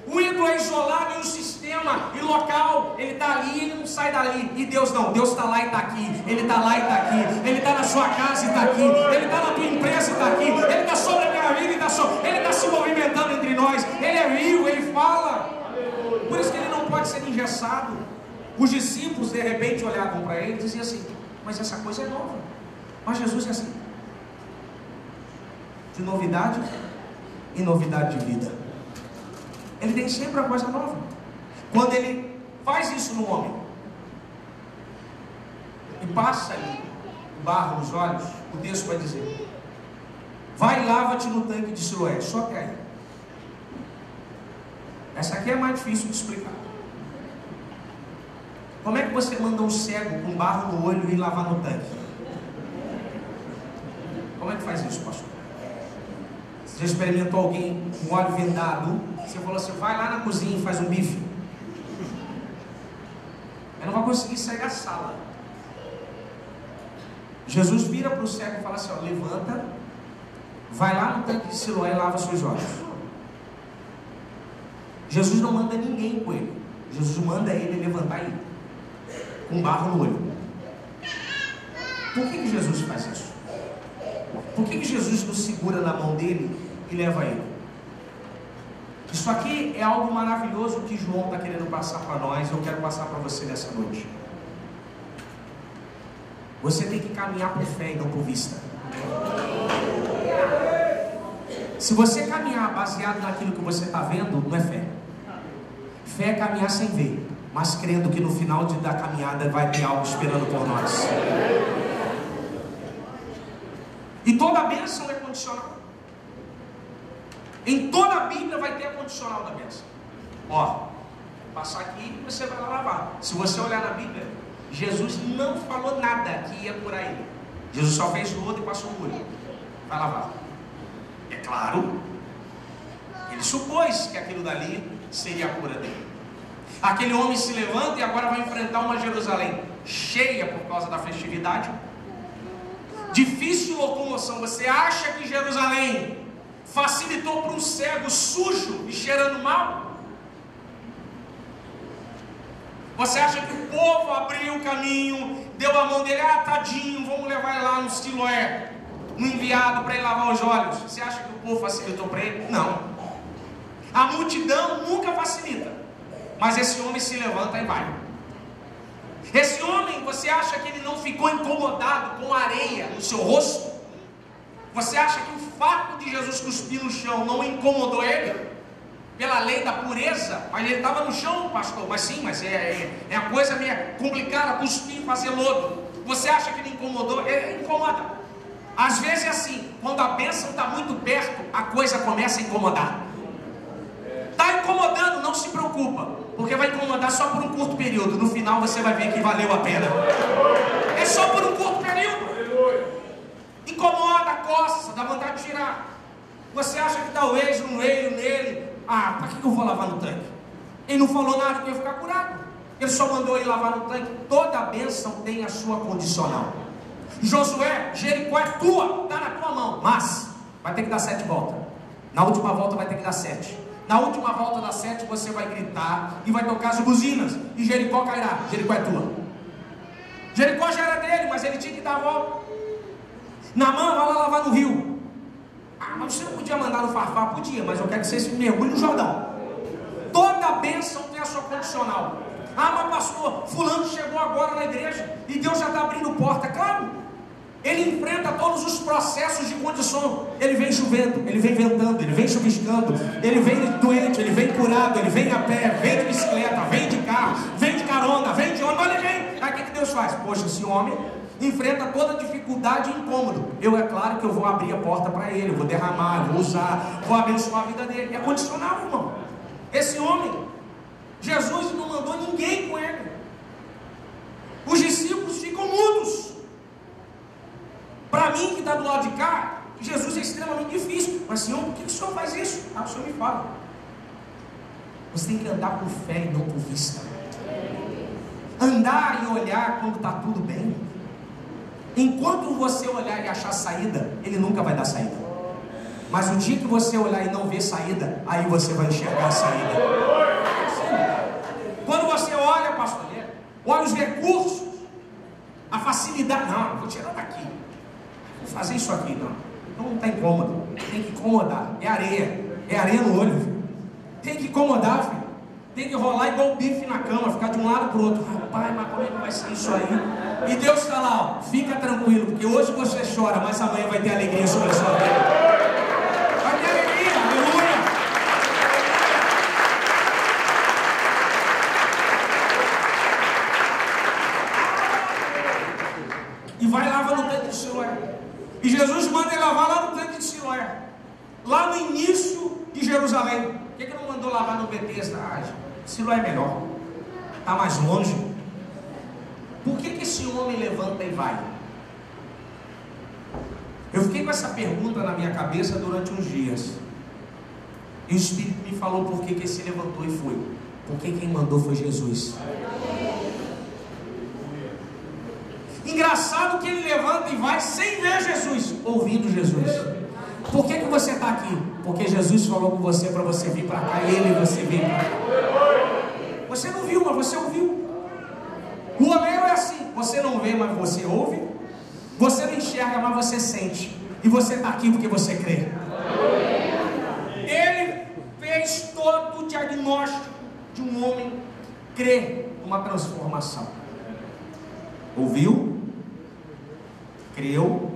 o ídolo é isolado em um sistema. sistema e local, ele está ali, ele não sai dali. E Deus não, Deus está lá e está aqui, ele está lá e está aqui, ele está na sua casa e está aqui, ele está na tua empresa e está aqui, ele está sobre a minha vida e ele está se movimentando entre nós, ele é vivo, ele fala. Por isso que ele não pode ser engessado. Os discípulos de repente olhavam para ele e diziam assim: mas essa coisa é nova. Mas Jesus é assim, de novidade em novidade de vida. Ele tem sempre a coisa nova. Quando ele faz isso no homem e passa-lhe o barro nos olhos, o texto vai dizer: vai e lava-te no tanque de Siloé. Só que aí, essa aqui é mais difícil de explicar. Como é que você manda um cego com barro no olho e lavar no tanque? Como é que faz isso, pastor? Você já experimentou alguém com óleo vendado? Você falou assim: vai lá na cozinha e faz um bife. Ele não vai conseguir sair da sala. Jesus vira para o cego e fala assim: ó, levanta, vai lá no tanque de Siloé e lava seus olhos. Jesus não manda ninguém com ele. Jesus manda ele levantar e ir, com barro no olho. Por que Jesus faz isso? Por que Jesus nos segura na mão dele e leva ele? Isso aqui é algo maravilhoso que João está querendo passar para nós. Eu quero passar para você nessa noite. Você tem que caminhar por fé e não por vista. Se você caminhar baseado naquilo que você está vendo, não é fé. Fé é caminhar sem ver, mas crendo que no final da caminhada vai ter algo esperando por nós. E toda a bênção é condicional. Em toda a Bíblia vai ter a condicional da bênção. Ó, passar aqui e você vai lá lavar. Se você olhar na Bíblia, Jesus não falou nada que ia curar ele. Jesus só fez lodo e passou o olho. Vai lavar. É claro, ele supôs que aquilo dali seria a cura dele. Aquele homem se levanta e agora vai enfrentar uma Jerusalém cheia por causa da festividade, difícil locomoção. Você acha que Jerusalém facilitou para um cego sujo e cheirando mal? Você acha que o povo abriu o caminho, deu a mão dele: ah, tadinho, vamos levar ele lá no Siloé, no enviado para ele lavar os olhos? Você acha que o povo facilitou para ele? Não. A multidão nunca facilita, mas esse homem se levanta e vai. Esse homem, você acha que ele não ficou incomodado com a areia no seu rosto? Você acha que o fato de Jesus cuspir no chão não incomodou ele? Pela lei da pureza, mas ele estava no chão, pastor. Mas sim, mas é a coisa meio complicada, cuspir e fazer lodo. Você acha que ele incomodou? Ele incomoda. Às vezes é assim, quando a bênção está muito perto, a coisa começa a incomodar. Está incomodando, não se preocupa, porque vai incomodar só por um curto período. No final você vai ver que valeu a pena. É só por um curto período. Incomoda, coça, dá vontade de tirar. Você acha que talvez no meio nele: ah, para que eu vou lavar no tanque? Ele não falou nada que eu ia ficar curado. Ele só mandou ele lavar no tanque. Toda a bênção tem a sua condicional. Josué, Jericó é tua, está na tua mão, mas vai ter que dar 7 voltas. Na última volta vai ter que dar 7. Na última volta das 7 você vai gritar e vai tocar as buzinas, e Jericó cairá. Jericó é tua. Jericó já era dele, mas ele tinha que dar a volta. Naamã, vai lá lavar no rio. Ah, mas você não podia mandar no Farfá? Podia, mas eu quero que você mergulhe no Jordão. Toda bênção tem a sua condicional. Ah, mas pastor, fulano chegou agora na igreja e Deus já está abrindo porta. Claro, ele enfrenta todos os processos de condição. Ele vem chovendo, ele vem ventando, ele vem chuviscando, ele vem doente, ele vem curado, ele vem a pé, vem de bicicleta, vem de carro, vem de carona, vem de ônibus, ele vem. Aí o que Deus faz? Poxa, esse homem enfrenta toda dificuldade e incômodo. É claro que eu vou abrir a porta para ele, eu vou derramar, eu vou usar, vou abençoar a vida dele. É condicional, irmão. Esse homem, Jesus não mandou ninguém com ele. Os discípulos ficam mudos. Para mim que está do lado de cá, Jesus é extremamente difícil. Mas Senhor, por que o Senhor faz isso? Ah, o Senhor me fala. Você tem que andar por fé e não por vista. Andar e olhar quando está tudo bem. Enquanto você olhar e achar saída, Ele nunca vai dar saída. Mas o dia que você olhar e não ver saída, aí você vai enxergar a saída. olha os recursos, a facilidade. Não, vou tirar daqui, vou fazer isso aqui. Não está incômodo, tem que incomodar. É areia no olho, filho. Tem que incomodar, filho. Tem que rolar igual o bife na cama, ficar de um lado para o outro. Rapaz, mas como é que vai ser isso aí? E Deus está lá, ó, fica tranquilo, porque hoje você chora, mas amanhã vai ter alegria sobre a sua vida. Vai ter alegria, aleluia. E vai lavar no tanque de Siloé. E Jesus manda ele lavar lá no tanque de Siloé, lá no início de Jerusalém. Por que não mandou lavar no Betesda? Siloé é melhor, está mais longe. Por que esse homem levanta e vai? Eu fiquei com essa pergunta na minha cabeça durante uns dias. E o Espírito me falou por que esse levantou e foi. Porque quem mandou foi Jesus. Engraçado que ele levanta e vai sem ver Jesus, ouvindo Jesus. Por que você está aqui? Porque Jesus falou com você para você vir para cá, e você veio para cá. Você não viu, mas você ouviu. O Romero é assim: você não vê, mas você ouve. Você não enxerga, mas você sente. E você está aqui porque você crê. Ele fez todo o diagnóstico de um homem crer numa transformação. Ouviu, creu,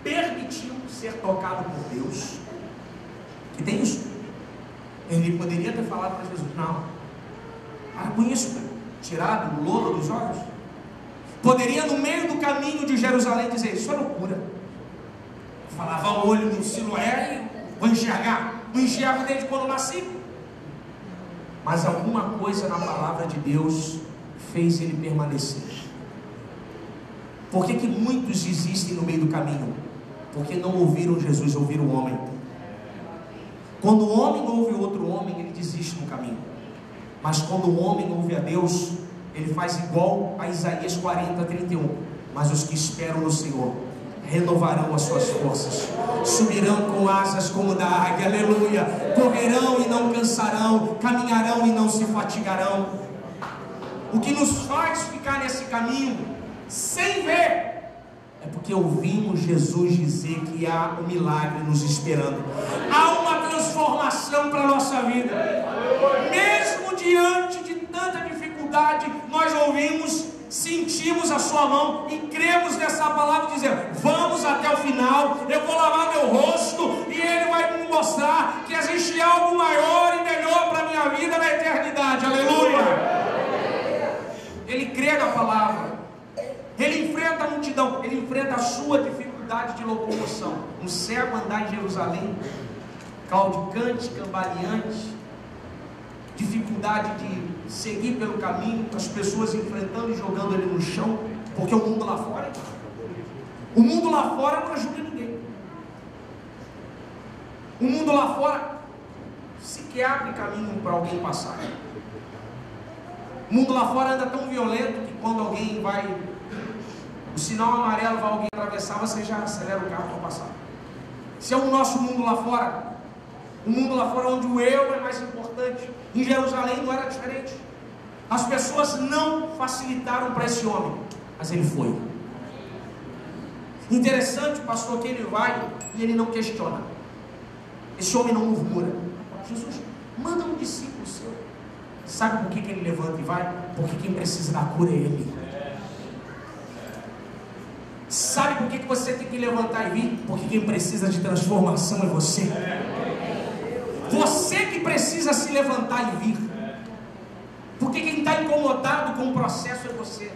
permitiu ser tocado por Deus. Que tem isso. Ele poderia ter falado para Jesus: não, para com isso, cara. Tirado o lodo dos olhos. Poderia no meio do caminho de Jerusalém dizer: isso é loucura. Falava o olho no Siloé e vou enxergar. Não enxergo desde quando nasci. Mas alguma coisa na palavra de Deus fez ele permanecer. Por que muitos desistem no meio do caminho? Porque não ouviram Jesus, ouviram o homem. Quando o homem ouve outro homem, ele desiste no caminho. Mas quando o homem ouve a Deus, ele faz igual a Isaías 40:31. Mas os que esperam no Senhor renovarão as suas forças, subirão com asas como da águia, aleluia, correrão e não cansarão, caminharão e não se fatigarão. O que nos faz ficar nesse caminho sem ver é porque ouvimos Jesus dizer que há um milagre nos esperando, há uma transformação para a nossa vida. Mesmo diante de tanta dificuldade, nós ouvimos, sentimos a sua mão e cremos nessa palavra, dizer: vamos até o final, eu vou lavar meu rosto e Ele vai me mostrar que existe algo maior e melhor para a minha vida na eternidade, aleluia. Ele crê na palavra, ele enfrenta a multidão, ele enfrenta a sua dificuldade de locomoção. Um cego andar em Jerusalém, claudicante, cambaleante, dificuldade de seguir pelo caminho, as pessoas enfrentando e jogando ele no chão, porque o mundo lá fora não ajuda ninguém. O mundo lá fora sequer abre caminho para alguém passar. O mundo lá fora anda tão violento que quando alguém vai, o sinal amarelo vai alguém atravessar, você já acelera o carro para passar. Esse é o nosso mundo lá fora. O mundo lá fora onde o eu é mais importante. Em Jerusalém não era diferente. As pessoas não facilitaram para esse homem, mas ele foi. Interessante, pastor, que ele vai e ele não questiona. Esse homem não murmura. Jesus, manda um discípulo seu. Sabe por que ele levanta e vai? Porque quem precisa da cura é ele. Sabe por que você tem que levantar e vir? Porque quem precisa de transformação é você. Você que precisa se levantar e vir. Porque quem está incomodado com o processo é você.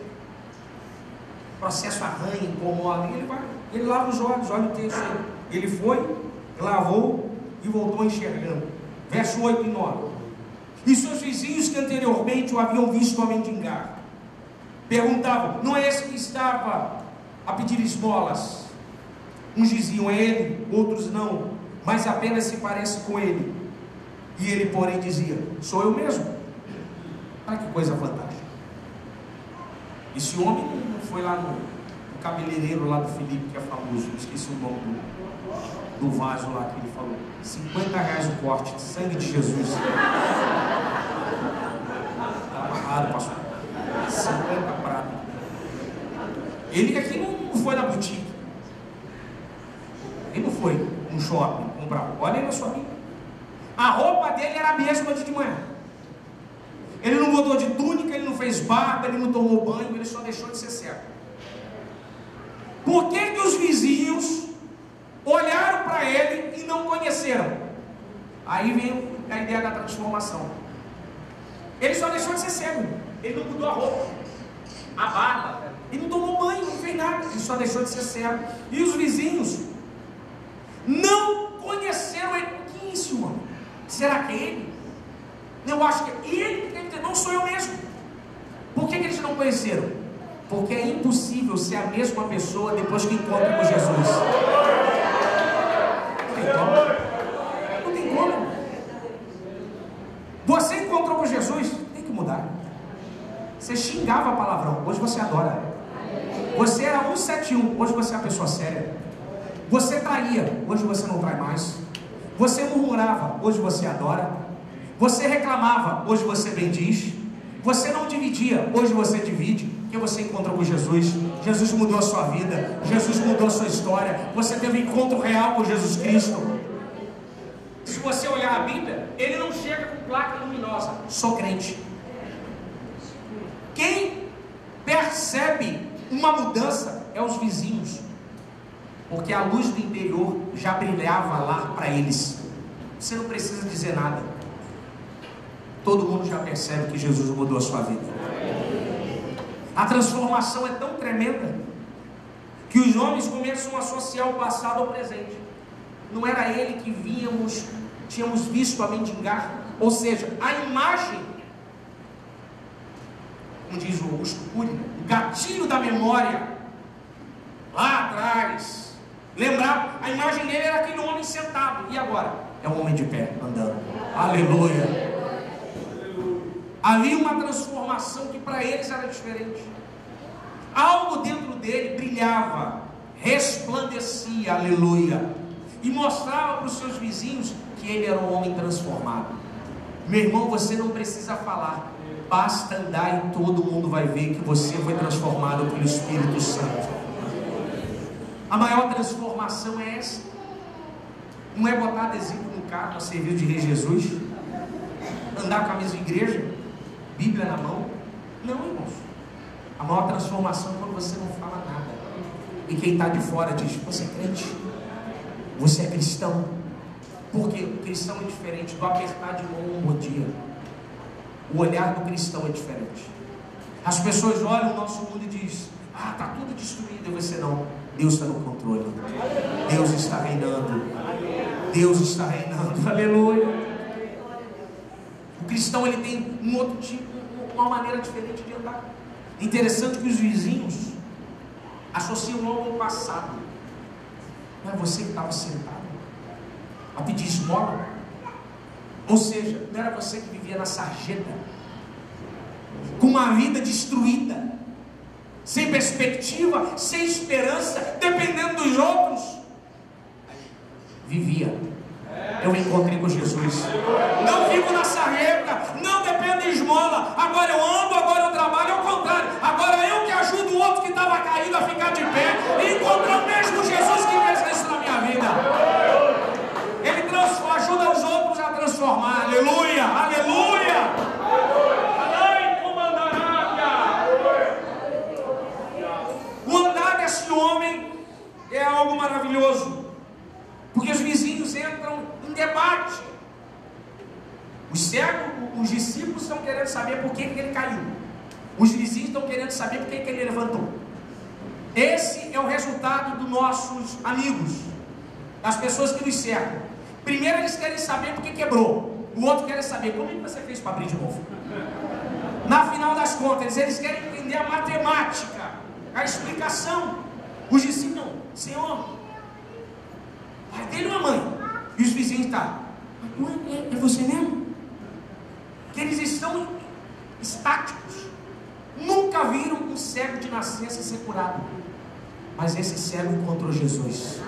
O processo arranha, incomoda. E ele vai, ele lava os olhos, olha o texto aí. Ele foi, lavou e voltou enxergando. Verso 8 e 9. E seus vizinhos que anteriormente o haviam visto a mendigar perguntavam: não é esse que estava a pedir esmolas? Uns diziam: é ele, outros não, mas apenas se parece com ele. E ele, porém, dizia: sou eu mesmo. Olha que coisa fantástica. Esse homem não foi lá no cabeleireiro lá do Felipe, que é famoso, esqueci o nome do vaso lá que ele falou. R$50 o corte, sangue de Jesus. Está amarrado, pastor. Ele aqui não foi na boutique. Ele não foi no shopping comprar. Olha aí na sua Bíblia. A roupa dele era a mesma de manhã. Ele não mudou de túnica, ele não fez barba, ele não tomou banho, ele só deixou de ser cego. Por que os vizinhos olharam para ele e não conheceram? Aí vem a ideia da transformação. Ele só deixou de ser cego. Ele não mudou a roupa, a barba, ele não tomou banho, não fez nada, ele só deixou de ser cego. E os vizinhos não conheceram ele. Que isso, mano? Será que é ele? Eu acho que é ele, não sou eu mesmo. Por que eles não conheceram? Porque é impossível ser a mesma pessoa depois que encontra com Jesus. Não tem como. Não tem como. Você encontrou com Jesus, tem que mudar. Você xingava palavrão, hoje você adora. Você era 171, hoje você é uma pessoa séria. Você traía, hoje você não trai mais. Você murmurava, hoje você adora. Você reclamava, hoje você bendiz. Você não dividia, hoje você divide. Porque você encontrou com Jesus. Jesus mudou a sua vida, Jesus mudou a sua história. Você teve um encontro real com Jesus Cristo. Se você olhar a Bíblia, ele não chega com placa luminosa: sou crente. Quem percebe uma mudança é os vizinhos, porque a luz do interior já brilhava lá para eles. Você não precisa dizer nada, todo mundo já percebe que Jesus mudou a sua vida. A transformação é tão tremenda que os homens começam a associar o passado ao presente. Não era ele que tínhamos visto a mendigar, ou seja, a imagem, como diz o Escuri, o gatilho da memória lá atrás, lembrava, a imagem dele era aquele homem sentado, e agora? É um homem de pé, andando. Aleluia! Havia uma transformação que para eles era diferente. Algo dentro dele brilhava, resplandecia, aleluia, e mostrava para os seus vizinhos que ele era um homem transformado. Meu irmão, você não precisa falar, basta andar e todo mundo vai ver que você foi transformado pelo Espírito Santo. A maior transformação é essa. Não é botar adesivo no carro a serviço de Rei Jesus, andar com a mesma igreja, Bíblia na mão. Não, irmãos. A maior transformação é quando você não fala nada e quem está de fora diz: você é crente, você é cristão. Porque o cristão é diferente do apertar de mão um bom dia. O olhar do cristão é diferente. As pessoas olham o nosso mundo e dizem: ah, está tudo destruído. E você: não, Deus está no controle, Deus está reinando, Deus está reinando, aleluia. O cristão, ele tem um outro tipo, uma maneira diferente de andar. Interessante que os vizinhos associam logo ao passado. Não é você que estava sentado a pedir esmola? Ou seja, não era você que vivia na sarjeta, com uma vida destruída, sem perspectiva, sem esperança, dependendo dos outros? Vivia. Eu encontrei com Jesus. Não vivo na sarjeta, não dependo de esmola. Agora eu ando, agora eu trabalho. Ao contrário, agora eu que ajudo o outro que estava caído a ficar de pé, e encontrar o mesmo Jesus que fez isso na minha vida. Ele ajuda os outros a transformar. Aleluia, aleluia. O andar desse homem é algo maravilhoso, porque os vizinhos entram em debate. Os cegos, os discípulos estão querendo saber por que ele caiu. Os vizinhos estão querendo saber por que ele levantou. Esse é o resultado dos nossos amigos, das pessoas que nos cercam. Primeiro eles querem saber por que quebrou. O outro quer saber como é que você fez para abrir de novo. Na final das contas, eles querem entender a matemática, a explicação. Os discípulos: não, Senhor, pai dele ou a mãe? E os vizinhos estão: é você mesmo? Que eles estão estáticos. Nunca viram um cego de nascença ser curado, mas esse cego encontrou Jesus.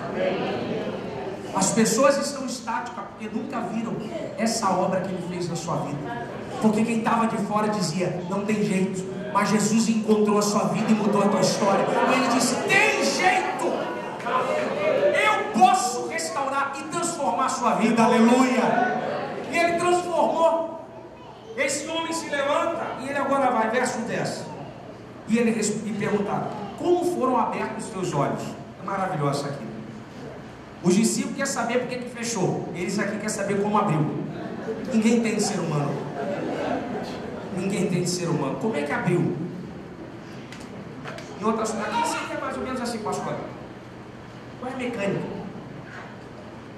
As pessoas estão estáticas porque nunca viram essa obra que ele fez na sua vida. Porque quem estava de fora dizia: não tem jeito, mas Jesus encontrou a sua vida e mudou a tua história. E ele disse: tem jeito, eu posso restaurar e transformar a sua vida. Aleluia. E ele transformou. Esse homem se levanta e ele agora vai, verso 10. E ele perguntaram: como foram abertos os teus olhos? É maravilhoso isso aqui. Os discípulos querem saber por que fechou. Eles aqui querem saber como abriu. Ninguém tem de ser humano. Ninguém tem de ser humano. Como é que abriu? Em outras palavras, aqui seria mais ou menos assim, pastor. Qual é a mecânica?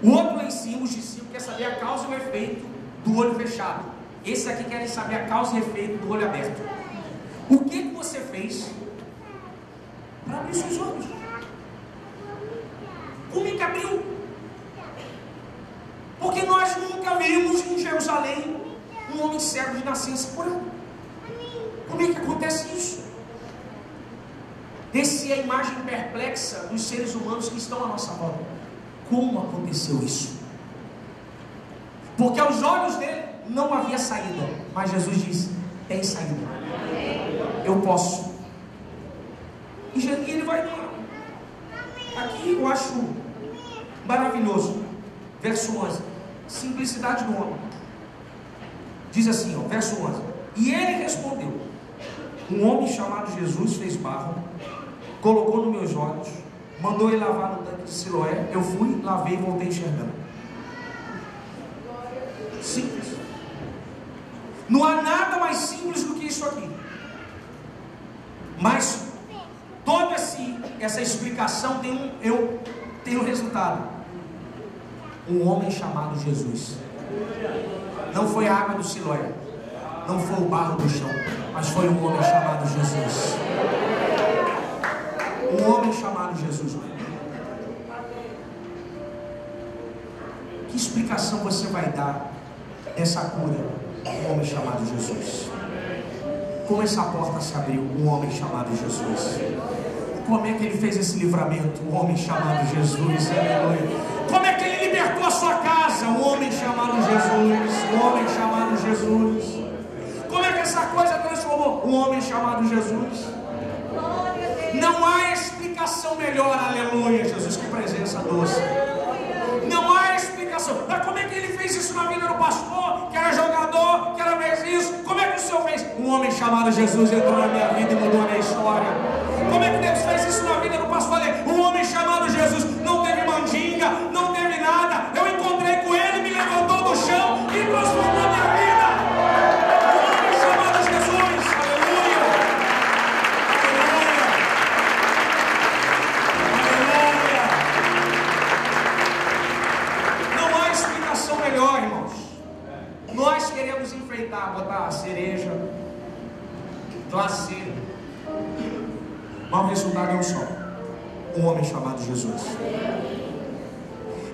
O outro lá em cima, os discípulos querem saber a causa e o efeito do olho fechado. Esse aqui querem saber a causa e efeito do olho aberto. O que você fez para abrir seus olhos? Como é que abriu? Porque nós nunca vimos em Jerusalém um homem cego de nascença curado. Como é que acontece isso? Essa é a imagem perplexa dos seres humanos que estão à nossa volta. Como aconteceu isso? Porque aos olhos dele não havia saída, mas Jesus disse: tem saída, eu posso. E ele vai lá. Aqui eu acho maravilhoso, verso 11, simplicidade do homem. Diz assim, ó, verso 11: e ele respondeu: um homem chamado Jesus fez barro, colocou nos meus olhos, mandou ele lavar no tanque de Siloé. Eu fui, lavei e voltei enxergando. Simples. Não há nada mais simples do que isso aqui. Mas toda essa explicação tem um resultado. Um homem chamado Jesus. Não foi a água do Siloé, não foi o barro do chão, mas foi um homem chamado Jesus. Um homem chamado Jesus. Que explicação você vai dar dessa cura? Um homem chamado Jesus. Como essa porta se abriu? Um homem chamado Jesus. Como é que ele fez esse livramento? Um homem chamado Jesus. Aleluia. Como é que ele libertou a sua casa? Um homem chamado Jesus. Um homem chamado Jesus. Como é que essa coisa transformou? Um homem chamado Jesus. Não há explicação melhor, aleluia, Jesus, que presença doce. Não há explicação. Mas como é que ele fez isso na vida do pastor, que era jogador, que era fez isso? Como é que o Senhor fez? Um homem chamado Jesus entrou na minha vida e mudou a minha história. Como é que Deus fez isso na vida do pastor? Um homem chamado Jesus. Não teve mandinga, não teve nada. Eu encontrei com ele, me levantou do chão e transformou a minha vida. Um homem chamado Jesus. Aleluia. Aleluia. Aleluia. Não há explicação melhor, irmãos. Nós queremos enfeitar, botar a cereja, glacê, mas o resultado é um só: um homem chamado Jesus.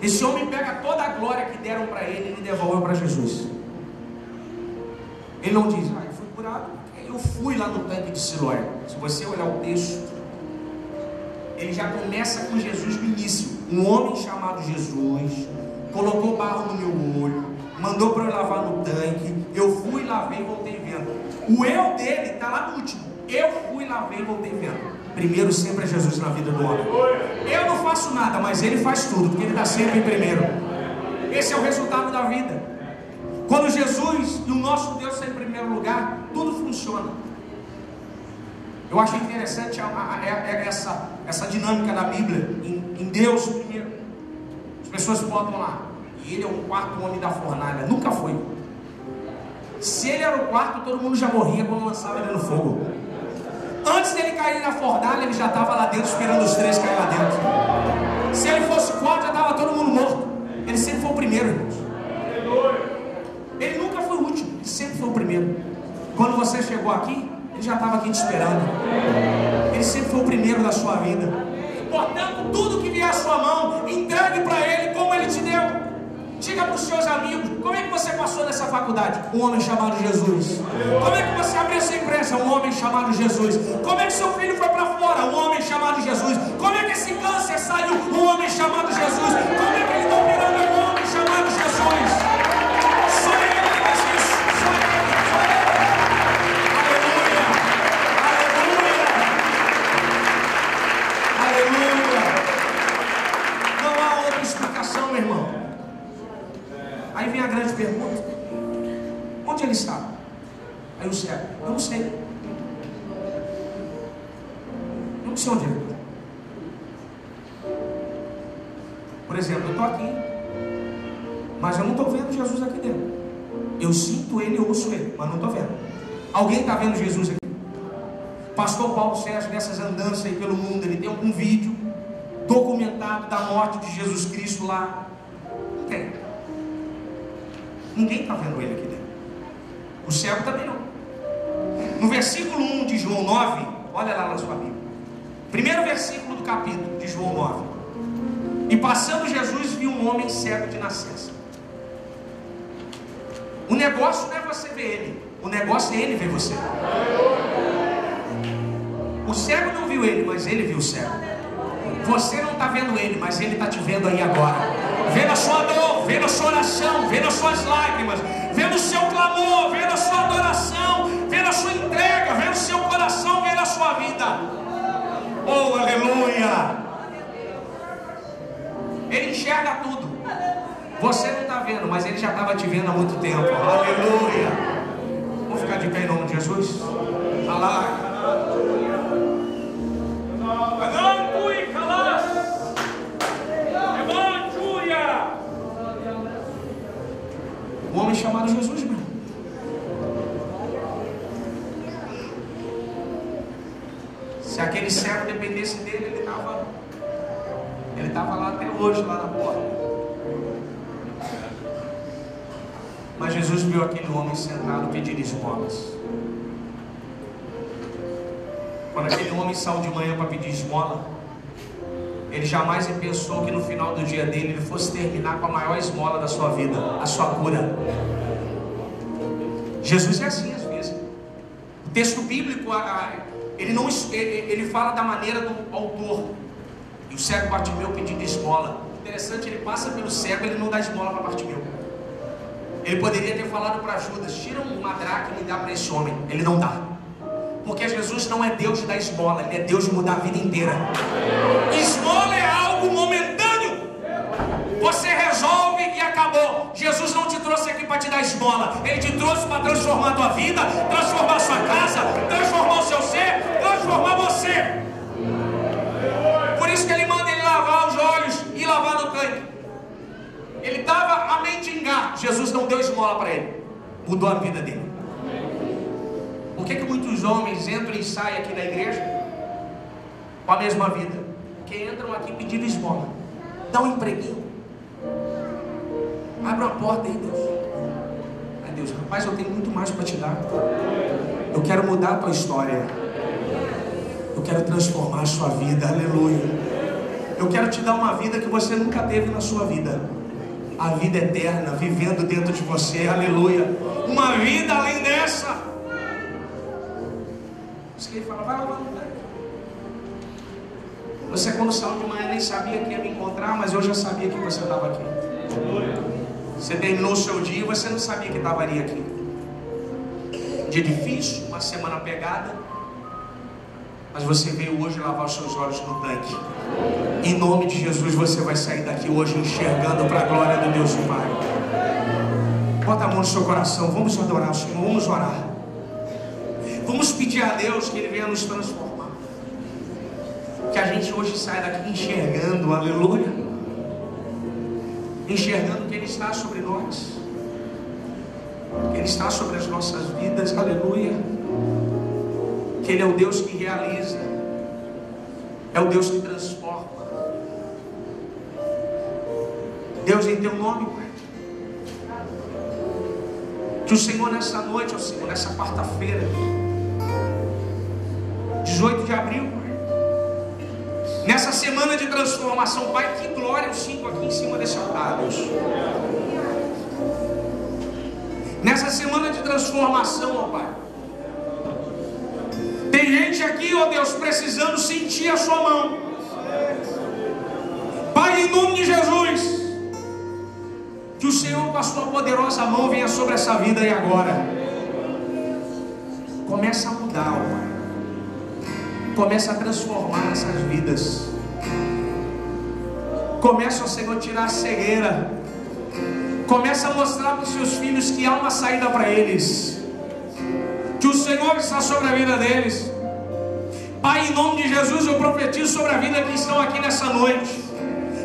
Esse homem pega toda a glória que deram para ele e devolve para Jesus. Ele não diz: eu fui curado porque eu fui lá no tanque de Siloé. Se você olhar o texto, ele já começa com Jesus no início. Um homem chamado Jesus colocou barro no meu olho, mandou para eu lavar no tanque. Eu fui, lavei e voltei vendo. O eu dele está lá no último. Eu fui, lavei e voltei vendo. Primeiro sempre é Jesus na vida do homem. Eu não faço nada, mas ele faz tudo, porque ele está sempre em primeiro. Esse é o resultado da vida. Quando Jesus e o nosso Deus estão em primeiro lugar, tudo funciona. Eu acho interessante essa dinâmica da Bíblia. Em Deus primeiro. As pessoas botam lá: e ele é o quarto homem da fornalha. Nunca foi. Se ele era o quarto, todo mundo já morria quando lançava ele no fogo. Antes dele cair na fornalha, ele já estava lá dentro, esperando os três cair lá dentro. Se ele fosse quarto, já estava todo mundo morto. Ele sempre foi o primeiro, irmãos. Ele nunca foi o último, ele sempre foi o primeiro. Quando você chegou aqui, ele já estava aqui te esperando. Ele sempre foi o primeiro da sua vida. Portanto, tudo que vier à sua mão, entregue para ele como ele te deu. Diga para os seus amigos: como é que você passou nessa faculdade? Um homem chamado Jesus. Como é que você abriu essa empresa? Um homem chamado Jesus. Como é que seu filho foi para fora? Um homem chamado Jesus. Como é que esse câncer saiu? Um homem chamado Jesus. Como é que ele está operando? Um homem chamado Jesus. Só ele faz isso. Só ele. Só ele. Aleluia. Aí o cego: eu não sei. Eu não sei onde ele está. Por exemplo, eu estou aqui, mas eu não estou vendo Jesus aqui dentro. Eu sinto Ele e ouço Ele, mas não estou vendo. Alguém está vendo Jesus aqui? Pastor Paulo Sérgio, nessas andanças aí pelo mundo, ele tem algum vídeo documentado da morte de Jesus Cristo lá? Não tem. Ninguém está vendo Ele aqui dentro. O cego também não. No versículo 1 de João 9, olha lá na sua Bíblia, primeiro versículo do capítulo de João 9: e passando Jesus viu um homem cego de nascença. O negócio não é você ver ele, o negócio é ele ver você. O cego não viu ele, mas ele viu o cego. Você não está vendo ele, mas ele está te vendo aí agora, vendo a sua dor, vendo a sua oração, vendo as suas lágrimas, vendo o seu clamor, vendo a sua adoração, vendo a sua entrega, vendo o seu coração, vendo a sua vida. Oh, aleluia! Ele enxerga tudo. Você não está vendo, mas ele já estava te vendo há muito tempo. Aleluia! Vamos ficar de pé em nome de Jesus? O homem chamado Jesus, meu. Se aquele cego dependesse dele, ele estava lá até hoje, lá na porta. Mas Jesus viu aquele homem sentado pedir esmolas. Quando aquele homem saiu de manhã para pedir esmola, ele jamais pensou que no final do dia dele ele fosse terminar com a maior esmola da sua vida, a sua cura. Jesus é assim às vezes. O texto bíblico, ele fala da maneira do autor. E o cego Bartimeu pedindo esmola. Interessante, ele passa pelo cego, ele não dá esmola para Bartimeu. Ele poderia ter falado para Judas: tira uma dracma e dá para esse homem. Ele não dá. Porque Jesus não é Deus da esmola, Ele é Deus de mudar a vida inteira. Esmola é algo momentâneo. Você resolve e acabou. Jesus não te trouxe aqui para te dar esmola. Ele te trouxe para transformar a tua vida, transformar a sua casa, transformar o seu ser, transformar você. Por isso que Ele manda ele lavar os olhos e lavar no tanque. Ele estava a mendigar. Jesus não deu esmola para ele. Mudou a vida dele. Por que muitos homens entram e saem aqui na igreja com a mesma vida? Porque entram aqui pedindo esmola. Dá um empreguinho. Abre uma porta aí, Deus. Ai, Deus, rapaz, eu tenho muito mais para te dar. Eu quero mudar a tua história. Eu quero transformar a sua vida. Aleluia. Eu quero te dar uma vida que você nunca teve na sua vida. A vida eterna vivendo dentro de você. Aleluia. Uma vida além dessa. Você fala: vai lá. Você, quando saiu de manhã, nem sabia que ia me encontrar, mas eu já sabia que você estava aqui. Você terminou o seu dia e você não sabia que estaria aqui. Um dia difícil, uma semana pegada, mas você veio hoje lavar os seus olhos no tanque. Em nome de Jesus, você vai sair daqui hoje enxergando para a glória do Deus Pai. Bota a mão no seu coração, vamos adorar o Senhor, vamos orar. Vamos pedir a Deus que Ele venha nos transformar. Que a gente hoje saia daqui enxergando, aleluia. Enxergando que Ele está sobre nós. Que Ele está sobre as nossas vidas, aleluia. Que Ele é o Deus que realiza. É o Deus que transforma. Deus, em Teu nome, Pai. Que o Senhor nessa noite, ó Senhor, nessa quarta-feira, 18 de abril, nessa semana de transformação, Pai, que glória eu sinto aqui em cima desse altar, Deus. Nessa semana de transformação, ó Pai, tem gente aqui, ó Deus, precisando sentir a sua mão. Pai, em nome de Jesus, que o Senhor com a sua poderosa mão venha sobre essa vida aí agora. Começa a mudar, ó Pai. Começa a transformar essas vidas. Começa, ó Senhor, a tirar a cegueira. Começa a mostrar para os seus filhos que há uma saída para eles. Que Senhor está sobre a vida deles. Pai, em nome de Jesus, eu profetizo sobre a vida que estão aqui nessa noite,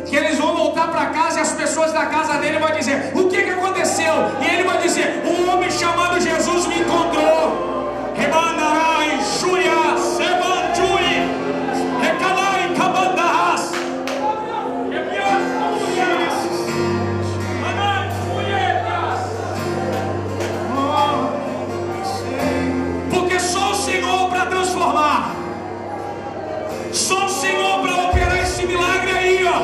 que eles vão voltar para casa e as pessoas da casa dele vão dizer: o que aconteceu? E ele vai dizer: um homem chamado Jesus me encontrou. Rebandarai, Xuia, Sebantui, Recalai, Cabandarras, porque só o Senhor para transformar, só o Senhor para operar esse milagre aí, ó.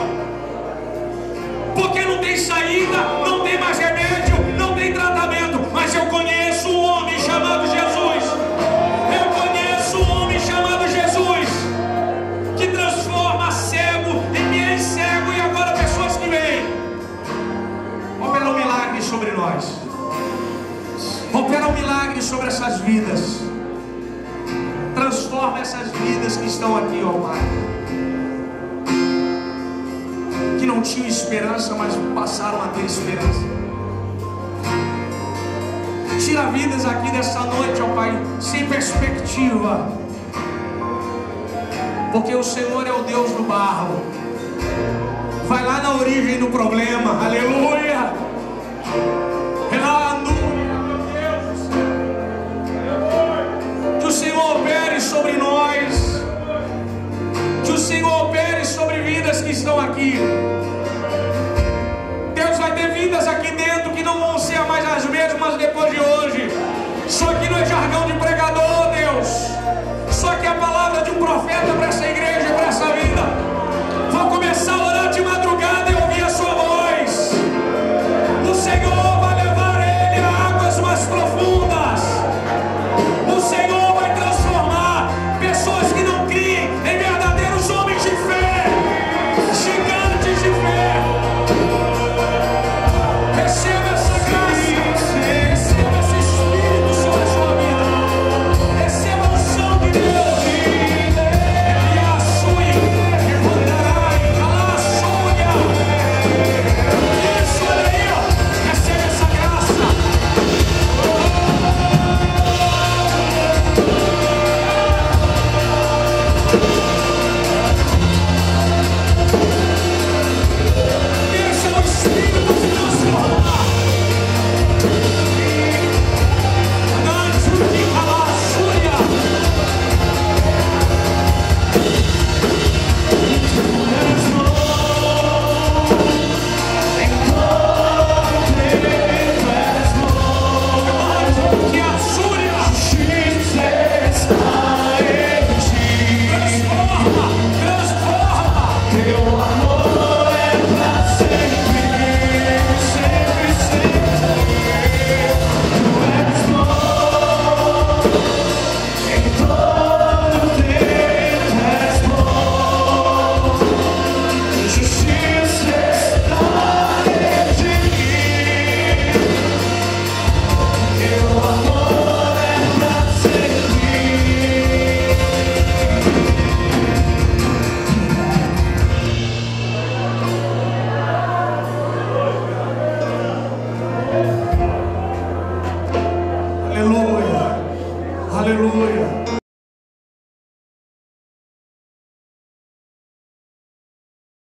Porque não tem saída, não tem mais remédio, não tem tratamento. Mas eu conheço um homem chamado Jesus. Eu conheço um homem chamado Jesus, que transforma cego em cego e agora pessoas que veem. Opera um milagre sobre nós. Opera um milagre sobre essas vidas. Transforma essas vidas que estão aqui, ó Pai, que não tinham esperança, mas passaram a ter esperança. Tira vidas aqui dessa noite, ó Pai, sem perspectiva, porque o Senhor é o Deus do barro. Vai lá na origem do problema. Aleluia. Que o Senhor opere sobre nós, que o Senhor opere sobre vidas que estão aqui. Deus vai ter vidas aqui dentro que não vão ser mais as mesmas depois de hoje. Só que não é jargão de pregador, Deus. Só que é a palavra de um profeta para essa igreja.